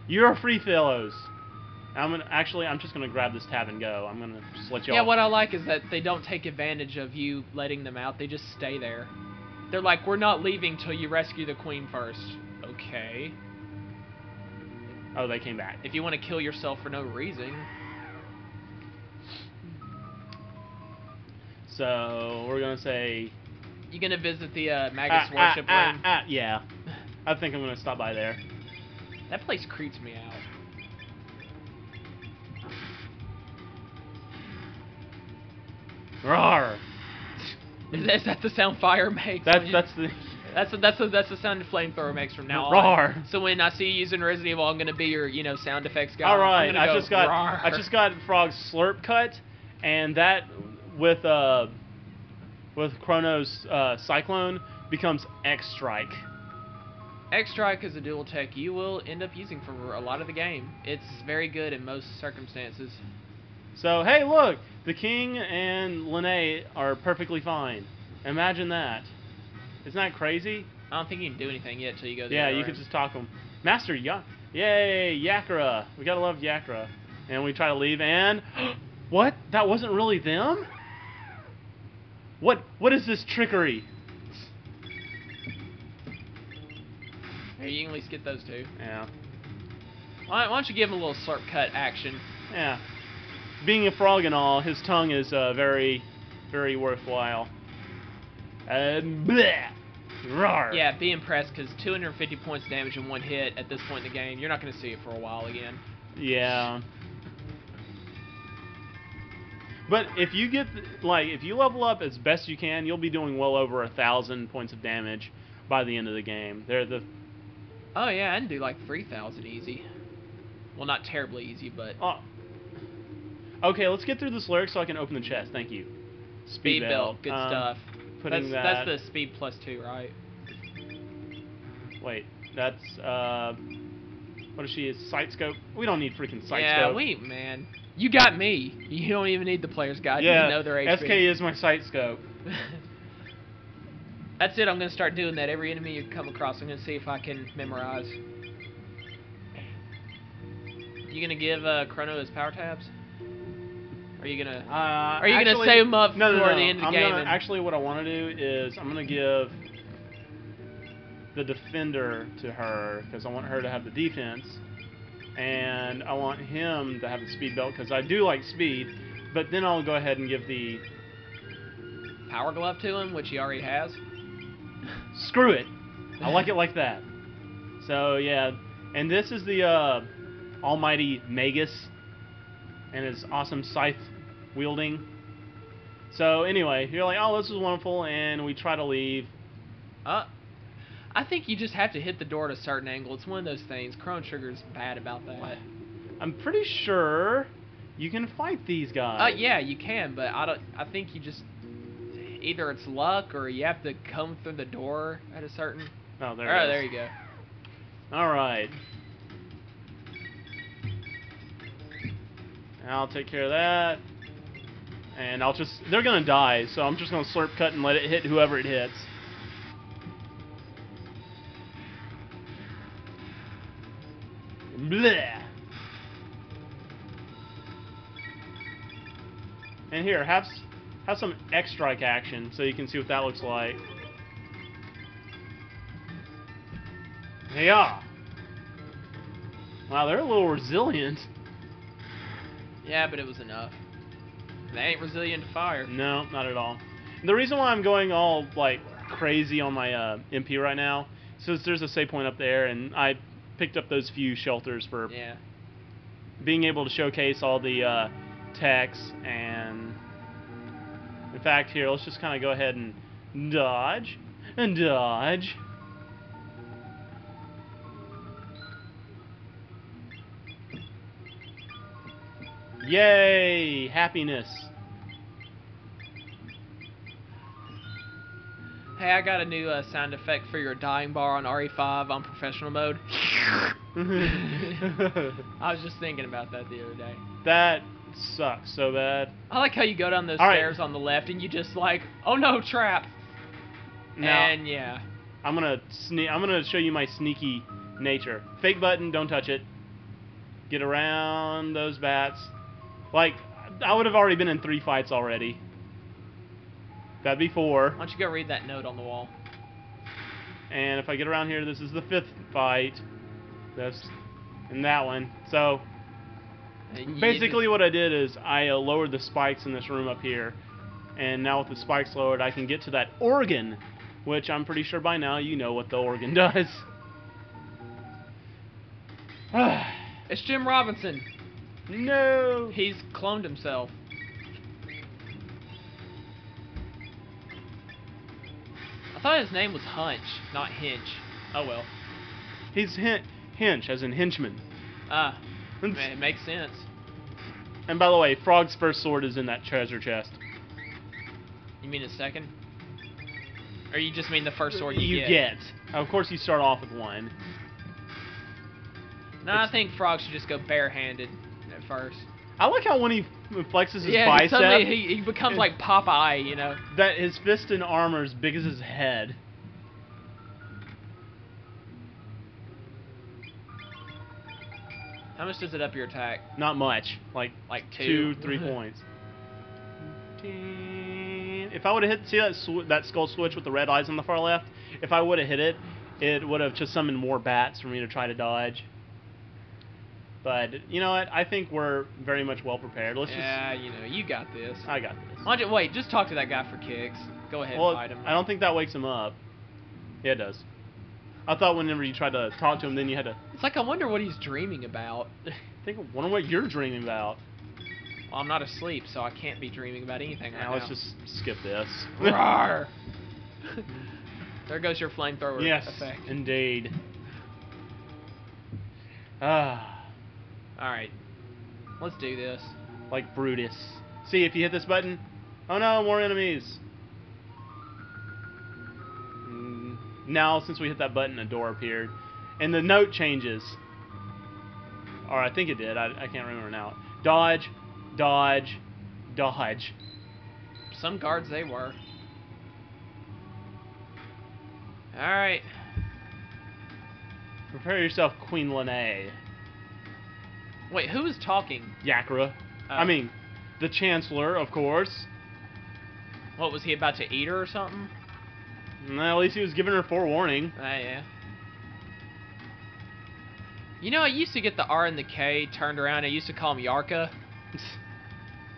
Speaker 1: You're free fellows. I'm just gonna grab this tab and go. I'm gonna just let you all...
Speaker 2: Yeah, what I like is that they don't take advantage of you letting them out. They just stay there. They're like, we're not leaving till you rescue the queen first. Okay.
Speaker 1: Oh, they came back.
Speaker 2: If you want to kill yourself for no reason.
Speaker 1: So, we're gonna say...
Speaker 2: You gonna visit the Magus worship room?
Speaker 1: Yeah. I think I'm gonna stop by there.
Speaker 2: That place creeps me out.
Speaker 1: Roar!
Speaker 2: Is that the sound fire makes?
Speaker 1: That's the
Speaker 2: sound the flamethrower makes from now on.
Speaker 1: Roar!
Speaker 2: So when I see you using Resident Evil, I'm gonna be your sound effects guy.
Speaker 1: All right, I just got Frog's slurp cut, and that with Chrono's Cyclone becomes X Strike.
Speaker 2: X Strike is a dual tech you will end up using for a lot of the game. It's very good in most circumstances.
Speaker 1: So, hey, look! The King and Lene are perfectly fine. Imagine that. Isn't that crazy?
Speaker 2: I don't think you can do anything yet till you go there.
Speaker 1: Yeah, you could just talk to them. Master, yay, Yakra. We gotta love Yakra. And we try to leave, and... What? That wasn't really them? What is this trickery?
Speaker 2: Here, you can at least get those two.
Speaker 1: Yeah.
Speaker 2: Why don't you give him a little slurp cut action?
Speaker 1: Yeah. Being a frog and all, his tongue is very, very worthwhile. Bleh! Roar!
Speaker 2: Yeah, be impressed, because 250 points damage in one hit at this point in the game, you're not going to see it for a while again.
Speaker 1: Yeah. But if you get, if you level up as best you can, you'll be doing well over 1,000 points of damage by the end of the game.
Speaker 2: Oh yeah, I can do like 3,000 easy. Well, not terribly easy, but...
Speaker 1: Oh. Okay, let's get through this lyric so I can open the chest. Thank you.
Speaker 2: Speed belt, good stuff.
Speaker 1: That's
Speaker 2: the speed +2, right?
Speaker 1: Wait, that's what is she? Sight scope? We don't need freaking sight
Speaker 2: yeah,
Speaker 1: scope.
Speaker 2: man. You got me. You don't even need the player's guide.
Speaker 1: Yeah,
Speaker 2: you know their HP.
Speaker 1: SK is my sight scope.
Speaker 2: That's it. I'm gonna start doing that. Every enemy you come across, I'm gonna see if I can memorize. You gonna give Chrono his power tabs? Are you gonna? Are you gonna save him up for the end of the game?
Speaker 1: Actually, what I want to do is I'm gonna give the defender to her because I want her to have the defense, and I want him to have the speed belt because I do like speed. But then I'll go ahead and give the
Speaker 2: power glove to him, which he already has.
Speaker 1: Screw it. I like it like that. So yeah, and this is the almighty Magus and his awesome scythe wielding. So anyway, you're like, oh, this is wonderful, and we try to leave.
Speaker 2: I think you just have to hit the door at a certain angle. It's one of those things. Chrono Trigger's bad about that.
Speaker 1: I'm pretty sure you can fight these guys.
Speaker 2: Yeah, you can, but I think you just either it's luck or you have to come through the door at a certain.
Speaker 1: Oh, there.
Speaker 2: Oh, there you go.
Speaker 1: All right. I'll take care of that. And they're gonna die, so I'm just gonna slurp cut and let it hit whoever it hits. Bleh. And here, have some X-Strike action so you can see what that looks like. Yeah. Wow, they're a little resilient.
Speaker 2: Yeah, but it was enough. They ain't resilient to fire.
Speaker 1: No, not at all. The reason why I'm going all like crazy on my MP right now is because there's a save point up there, and I picked up those few shelters for being able to showcase all the techs. And in fact, here, let's just kind of go ahead and dodge and dodge. Yay! Happiness.
Speaker 2: Hey, I got a new sound effect for your dying bar on RE5 on professional mode. I was just thinking about that the other day.
Speaker 1: That sucks so bad.
Speaker 2: I like how you go down those stairs on the left and you just like, oh no, trap.
Speaker 1: Now,
Speaker 2: and yeah.
Speaker 1: I'm gonna show you my sneaky nature. Fake button, don't touch it. Get around those bats. Like, I would have already been in 3 fights already. That'd be 4.
Speaker 2: Why don't you go read that note on the wall?
Speaker 1: And if I get around here, this is the 5th fight. And that one. So, basically what I did is I lowered the spikes in this room up here. And now with the spikes lowered, I can get to that organ. Which I'm pretty sure by now you know what the organ does.
Speaker 2: It's Jim Robinson.
Speaker 1: No!
Speaker 2: He's cloned himself. I thought his name was Hunch, not Hinch. Oh well.
Speaker 1: He's Hinch, as in henchman.
Speaker 2: Ah, it makes sense.
Speaker 1: And by the way, Frog's first sword is in that treasure chest.
Speaker 2: You mean his second? Or you just mean the first sword you
Speaker 1: get? Of course you start off with one.
Speaker 2: No, I think Frog should just go barehanded at first.
Speaker 1: I like how when he flexes his
Speaker 2: bicep,
Speaker 1: bicep,
Speaker 2: suddenly he becomes like Popeye, you know.
Speaker 1: That his fist and arm are as big as his head.
Speaker 2: How much does it up your attack?
Speaker 1: Not much, like
Speaker 2: 2,
Speaker 1: 3 points. If I would have hit, see that skull switch with the red eyes on the far left? If I would have hit it, it would have just summoned more bats for me to try to dodge. But you know what? I think we're very much well prepared.
Speaker 2: Yeah, you know, you got this.
Speaker 1: I got this.
Speaker 2: Why don't you, wait, just talk to that guy for kicks. Go ahead and fight him.
Speaker 1: I don't think that wakes him up. Yeah, it does. I thought whenever you tried to talk to him, then you had to...
Speaker 2: It's like, I wonder what he's dreaming about.
Speaker 1: Wonder what you're dreaming about.
Speaker 2: Well, I'm not asleep, so I can't be dreaming about anything right now.
Speaker 1: Let's just skip this.
Speaker 2: Rawr! There goes your flamethrower effect.
Speaker 1: Yes, indeed. Ah.
Speaker 2: Alright. Let's do this.
Speaker 1: Like Brutus. See, if you hit this button... Oh no, more enemies! Now, since we hit that button, a door appeared. And the note changes. Or I think it did. I can't remember now. Dodge, dodge, dodge.
Speaker 2: Some guards they were. Alright.
Speaker 1: Prepare yourself, Queen Lene.
Speaker 2: Wait, who is talking?
Speaker 1: Yakra. I mean, the Chancellor, of course.
Speaker 2: What, was he about to eat her or something?
Speaker 1: Well, at least he was giving her forewarning.
Speaker 2: Yeah. You know, I used to get the R and the K turned around. I used to call him Yarka.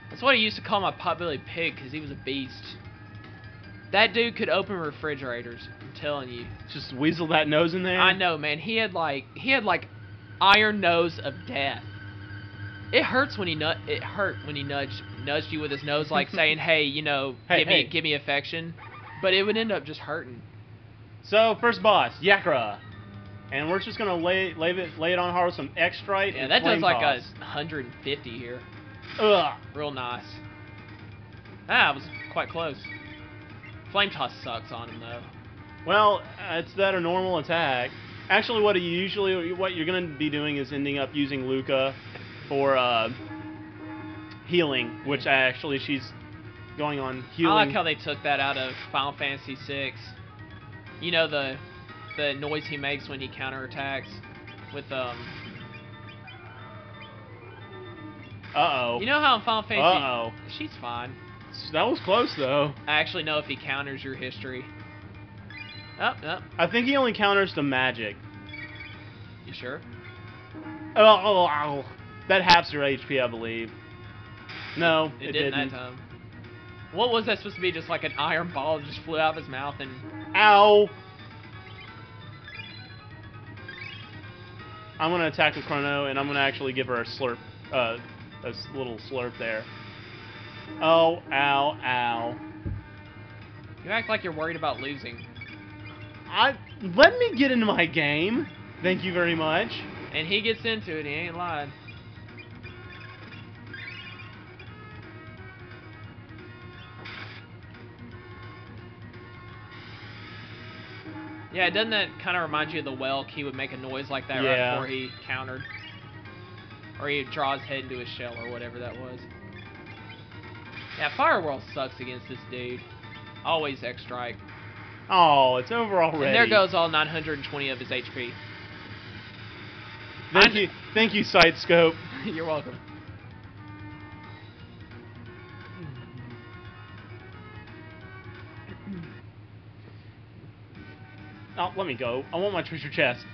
Speaker 2: That's what I used to call my potbelly pig, because he was a beast. That dude could open refrigerators. I'm telling you.
Speaker 1: Just weasel that nose in there.
Speaker 2: I know, man. He had like iron nose of death. It hurts when he nudged you with his nose, like saying, "Hey, you know, give me affection," but it would end up just hurting.
Speaker 1: So first boss, Yakra, and we're just gonna lay it on hard with some X-Strike.
Speaker 2: Yeah,
Speaker 1: and
Speaker 2: that does like
Speaker 1: toss.
Speaker 2: 150 here.
Speaker 1: Ugh.
Speaker 2: Real nice. Ah, it was quite close. Flame toss sucks on him though.
Speaker 1: Well, it's that a normal attack. Actually, what you're gonna be doing is ending up using Luca for healing, which actually she's going on healing.
Speaker 2: I like how they took that out of Final Fantasy VI. You know the noise he makes when he counterattacks with
Speaker 1: Uh-oh.
Speaker 2: You know how in Final Fantasy...
Speaker 1: Uh-oh.
Speaker 2: She's fine.
Speaker 1: That was close, though.
Speaker 2: I actually know if he counters your history. Oh, no.
Speaker 1: I think he only counters the magic.
Speaker 2: You sure?
Speaker 1: Oh, that halves your HP, I believe. No, it
Speaker 2: didn't
Speaker 1: didn't.
Speaker 2: that time. What was that supposed to be? Just like an iron ball that just flew out of his mouth and...
Speaker 1: Ow! I'm gonna attack with Chrono, and I'm gonna actually give her a slurp, little slurp there. Oh, ow, ow.
Speaker 2: You act like you're worried about losing.
Speaker 1: Let me get into my game. Thank you very much.
Speaker 2: And he gets into it, he ain't lying. Yeah, doesn't that kind of remind you of the Welk? He would make a noise like that right before he countered. Or he'd draw his head into his shell or whatever that was. Yeah, Firewall sucks against this dude. Always X-Strike.
Speaker 1: Oh, it's over already.
Speaker 2: And there goes all 920 of his HP.
Speaker 1: Thank you, Sight Scope.
Speaker 2: You're welcome.
Speaker 1: Oh, let me go. I want my treasure chest.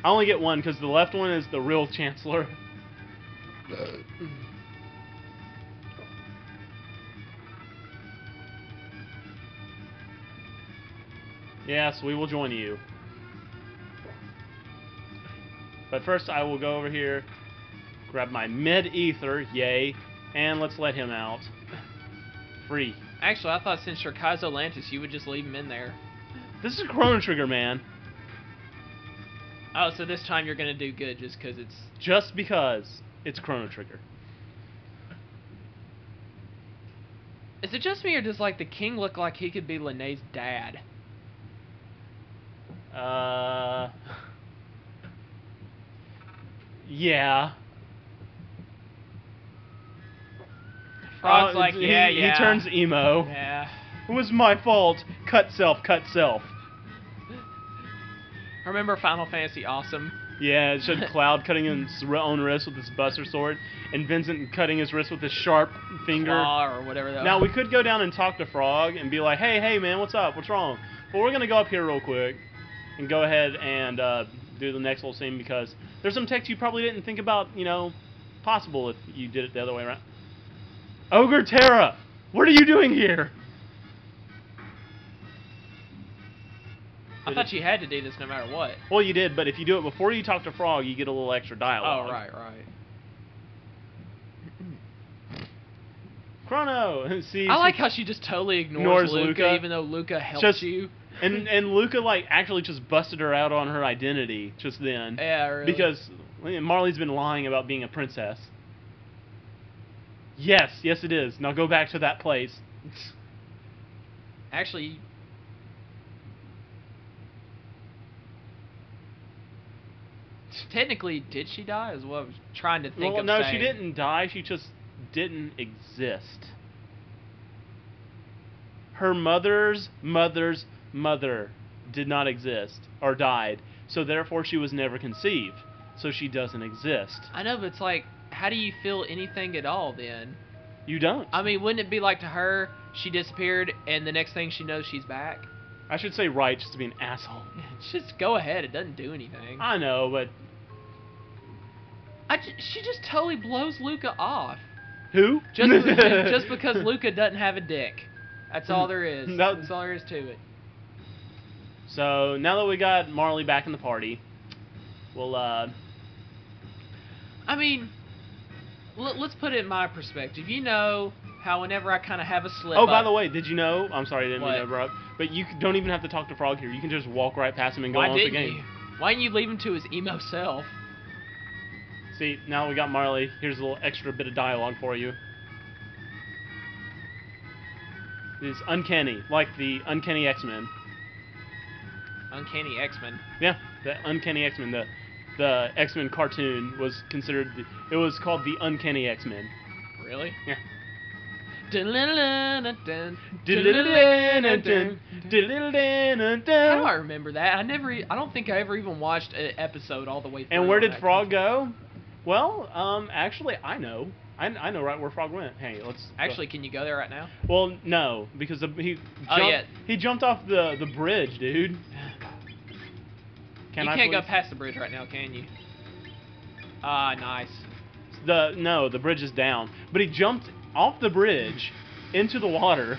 Speaker 1: I only get one because the left one is the real Chancellor. Yes, we will join you. But first, I will go over here, grab my mid-ether, yay, and let's let him out. Free.
Speaker 2: Actually, I thought since you're Kaizo Lantis, you would just leave him in there.
Speaker 1: This is Chrono Trigger, man.
Speaker 2: Oh, so this time you're gonna do good just because it's...
Speaker 1: Just because it's Chrono Trigger.
Speaker 2: Is it just me, or does, like, the king look like he could be Linnea's dad?
Speaker 1: Yeah.
Speaker 2: Frog's like, yeah.
Speaker 1: He turns emo.
Speaker 2: Yeah.
Speaker 1: It was my fault. Cut self, cut self.
Speaker 2: Remember Final Fantasy Awesome?
Speaker 1: Yeah, it showed Cloud cutting his own wrist with his Buster Sword, and Vincent cutting his wrist with his sharp finger.
Speaker 2: Claw or whatever that
Speaker 1: Now,
Speaker 2: was.
Speaker 1: we could go down and talk to Frog and be like, hey, man, what's up? What's wrong? But we're going to go up here real quick and go ahead and do the next little scene because there's some text you probably didn't think about, you know, possible if you did it the other way around. Ogre Terra, what are you doing here?
Speaker 2: I thought you had to do this no matter what.
Speaker 1: Well, you did, but if you do it before you talk to Frog, you get a little extra dialogue.
Speaker 2: Oh, right.
Speaker 1: Chrono! See,
Speaker 2: I like how she just totally ignores Luca, even though Luca helps you.
Speaker 1: And Luca, like, actually just busted her out on her identity just then.
Speaker 2: Yeah, really.
Speaker 1: Because Marley's been lying about being a princess. Yes, it is. Now go back to that place.
Speaker 2: Actually... Technically, did she die? Is what I was trying to think of
Speaker 1: no,
Speaker 2: saying.
Speaker 1: she didn't die. She just didn't exist. Her mother's mother did not exist, or died, so therefore she was never conceived, so she doesn't exist.
Speaker 2: I know, but it's like, how do you feel anything at all then?
Speaker 1: You don't.
Speaker 2: I mean, wouldn't it be like to her, she disappeared, and the next thing she knows, she's back?
Speaker 1: I should say right, just to be an asshole.
Speaker 2: Just go ahead, it doesn't do anything.
Speaker 1: I know, but...
Speaker 2: she just totally blows Luca off.
Speaker 1: Who?
Speaker 2: Just because Luca doesn't have a dick. That's all there is. That's all there is to it.
Speaker 1: So, now that we got Marley back in the party, we'll,
Speaker 2: I mean, let's put it in my perspective. You know how whenever I kind of have a slip
Speaker 1: by the way, did you know... I'm sorry, I didn't mean to interrupt. But you don't even have to talk to Frog here. You can just walk right past him and go on with the game.
Speaker 2: Why didn't you leave him to his emo self?
Speaker 1: See, now we got Marley. Here's a little extra bit of dialogue for you. It's uncanny, like the Uncanny X-Men.
Speaker 2: Uncanny X-Men?
Speaker 1: Yeah, the Uncanny X-Men. The X-Men cartoon was considered... It was called the Uncanny X-Men.
Speaker 2: Really?
Speaker 1: Yeah.
Speaker 2: How do I remember that? I don't think I ever even watched an episode all the way through.
Speaker 1: And where did Frog go? Well, actually, I know. I know right where Frog went. Hey, let's
Speaker 2: Actually, can you go there right now?
Speaker 1: Well, no, because he jumped off the bridge, dude.
Speaker 2: You can't go past the bridge right now, can you? Ah, nice.
Speaker 1: The bridge is down, but he jumped off the bridge into the water.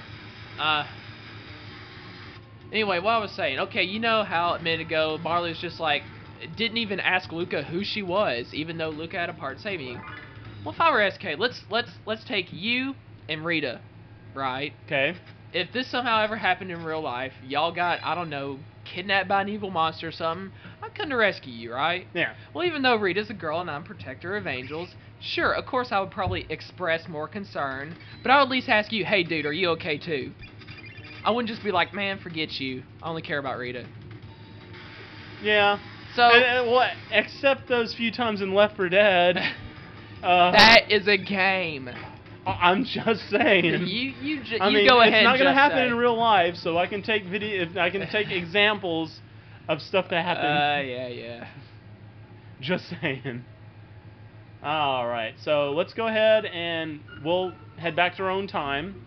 Speaker 2: Anyway, what I was saying, okay, you know how a minute ago Marley was just like, didn't even ask Luca who she was, even though Luca had a part saving. Well, if I were SK, let's take you and Rita, right?
Speaker 1: Okay.
Speaker 2: If this somehow ever happened in real life, y'all got, I don't know, kidnapped by an evil monster or something, I'd come to rescue you, right?
Speaker 1: Yeah.
Speaker 2: Well, even though Rita's a girl and I'm protector of angels, sure, of course I would probably express more concern, but I would at least ask you, hey dude, are you okay too? I wouldn't just be like, man, forget you. I only care about Rita.
Speaker 1: Yeah.
Speaker 2: So
Speaker 1: what? Except those few times in Left 4 Dead.
Speaker 2: That is a game.
Speaker 1: I'm just saying.
Speaker 2: You
Speaker 1: I mean,
Speaker 2: go ahead.
Speaker 1: It's not
Speaker 2: going to
Speaker 1: happen in real life, so I can take examples of stuff that happened.
Speaker 2: Yeah.
Speaker 1: Just saying. All right, so let's go ahead and we'll head back to our own time,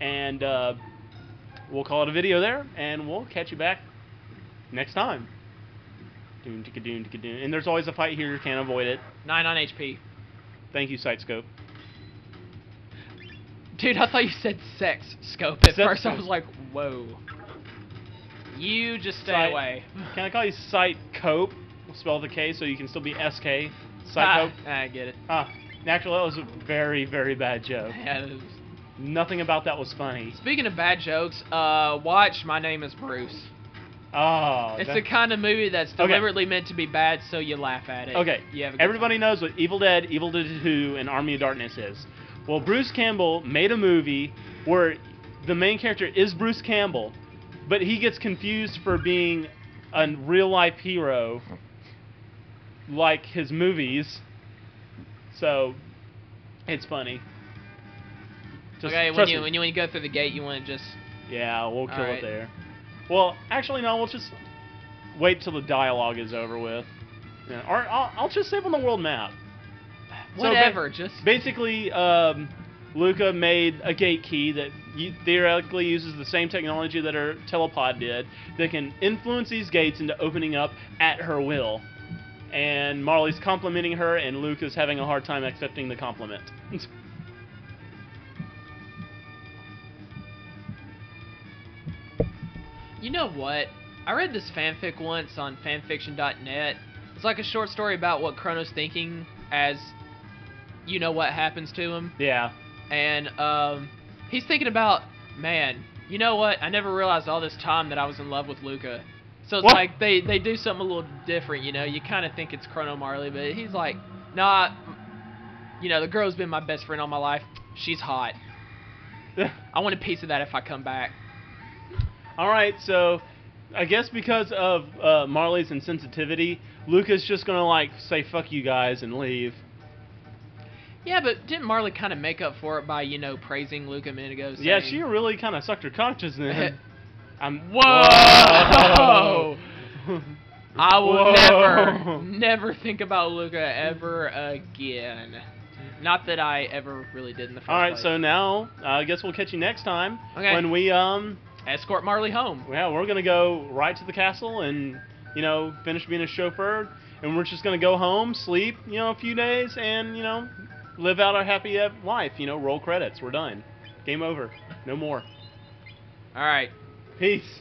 Speaker 1: and we'll call it a video there, and we'll catch you back next time. Doon, ticka, doon, ticka, doon. And there's always a fight here, you can't avoid it.
Speaker 2: 9 on HP.
Speaker 1: Thank you, Sightscope.
Speaker 2: Dude, I thought you said sex scope at first. I was like, whoa. You just stay away.
Speaker 1: Can I call you Sightcope? We'll spell the K so you can still be SK. Sightcope.
Speaker 2: I get it.
Speaker 1: Actually, that was a very, very bad joke.
Speaker 2: Yeah, it was.
Speaker 1: Nothing about that was funny.
Speaker 2: Speaking of bad jokes, watch My Name is Bruce.
Speaker 1: Oh.
Speaker 2: It's the kind of movie that's deliberately meant to be bad, so you laugh at it.
Speaker 1: Okay. Everybody knows what Evil Dead, Evil Dead 2, and Army of Darkness is. Well, Bruce Campbell made a movie where the main character is Bruce Campbell, but he gets confused for being a real-life hero like his movies. So, it's funny.
Speaker 2: Okay, when you go through the gate, you want to just...
Speaker 1: Yeah, we'll kill it there. Well, actually, no, we'll just wait till the dialogue is over with. Yeah, or I'll just save on the world map.
Speaker 2: Whatever,
Speaker 1: so basically, Luca made a gate key that theoretically uses the same technology that her telepod did, that can influence these gates into opening up at her will. And Marley's complimenting her, and Luca's having a hard time accepting the compliment.
Speaker 2: You know what? I read this fanfic once on fanfiction.net. It's like a short story about what Chrono's thinking as you know what happens to him.
Speaker 1: Yeah.
Speaker 2: And he's thinking about, man, you know what? I never realized all this time that I was in love with Luca. So it's like they do something a little different, you know. You kind of think it's Chrono Marley, but he's like, nah, you know, the girl's been my best friend all my life. She's hot. I want a piece of that if I come back.
Speaker 1: Alright, so I guess because of Marley's insensitivity, Luca's just gonna like say fuck you guys and leave.
Speaker 2: Yeah, but didn't Marley kind of make up for it by, you know, praising Luca a minute ago? Saying,
Speaker 1: yeah, she really kind of sucked her cock just then.
Speaker 2: Whoa! I will never think about Luca ever again. Not that I ever really did in the first place.
Speaker 1: Alright, so now I guess we'll catch you next time when we
Speaker 2: escort Marley home.
Speaker 1: Yeah, we're gonna go right to the castle and, you know, finish being a chauffeur, and we're just gonna go home, sleep, you know, a few days, and, you know, live out our happy life. You know, roll credits. We're done. Game over. No more.
Speaker 2: All right.
Speaker 1: Peace.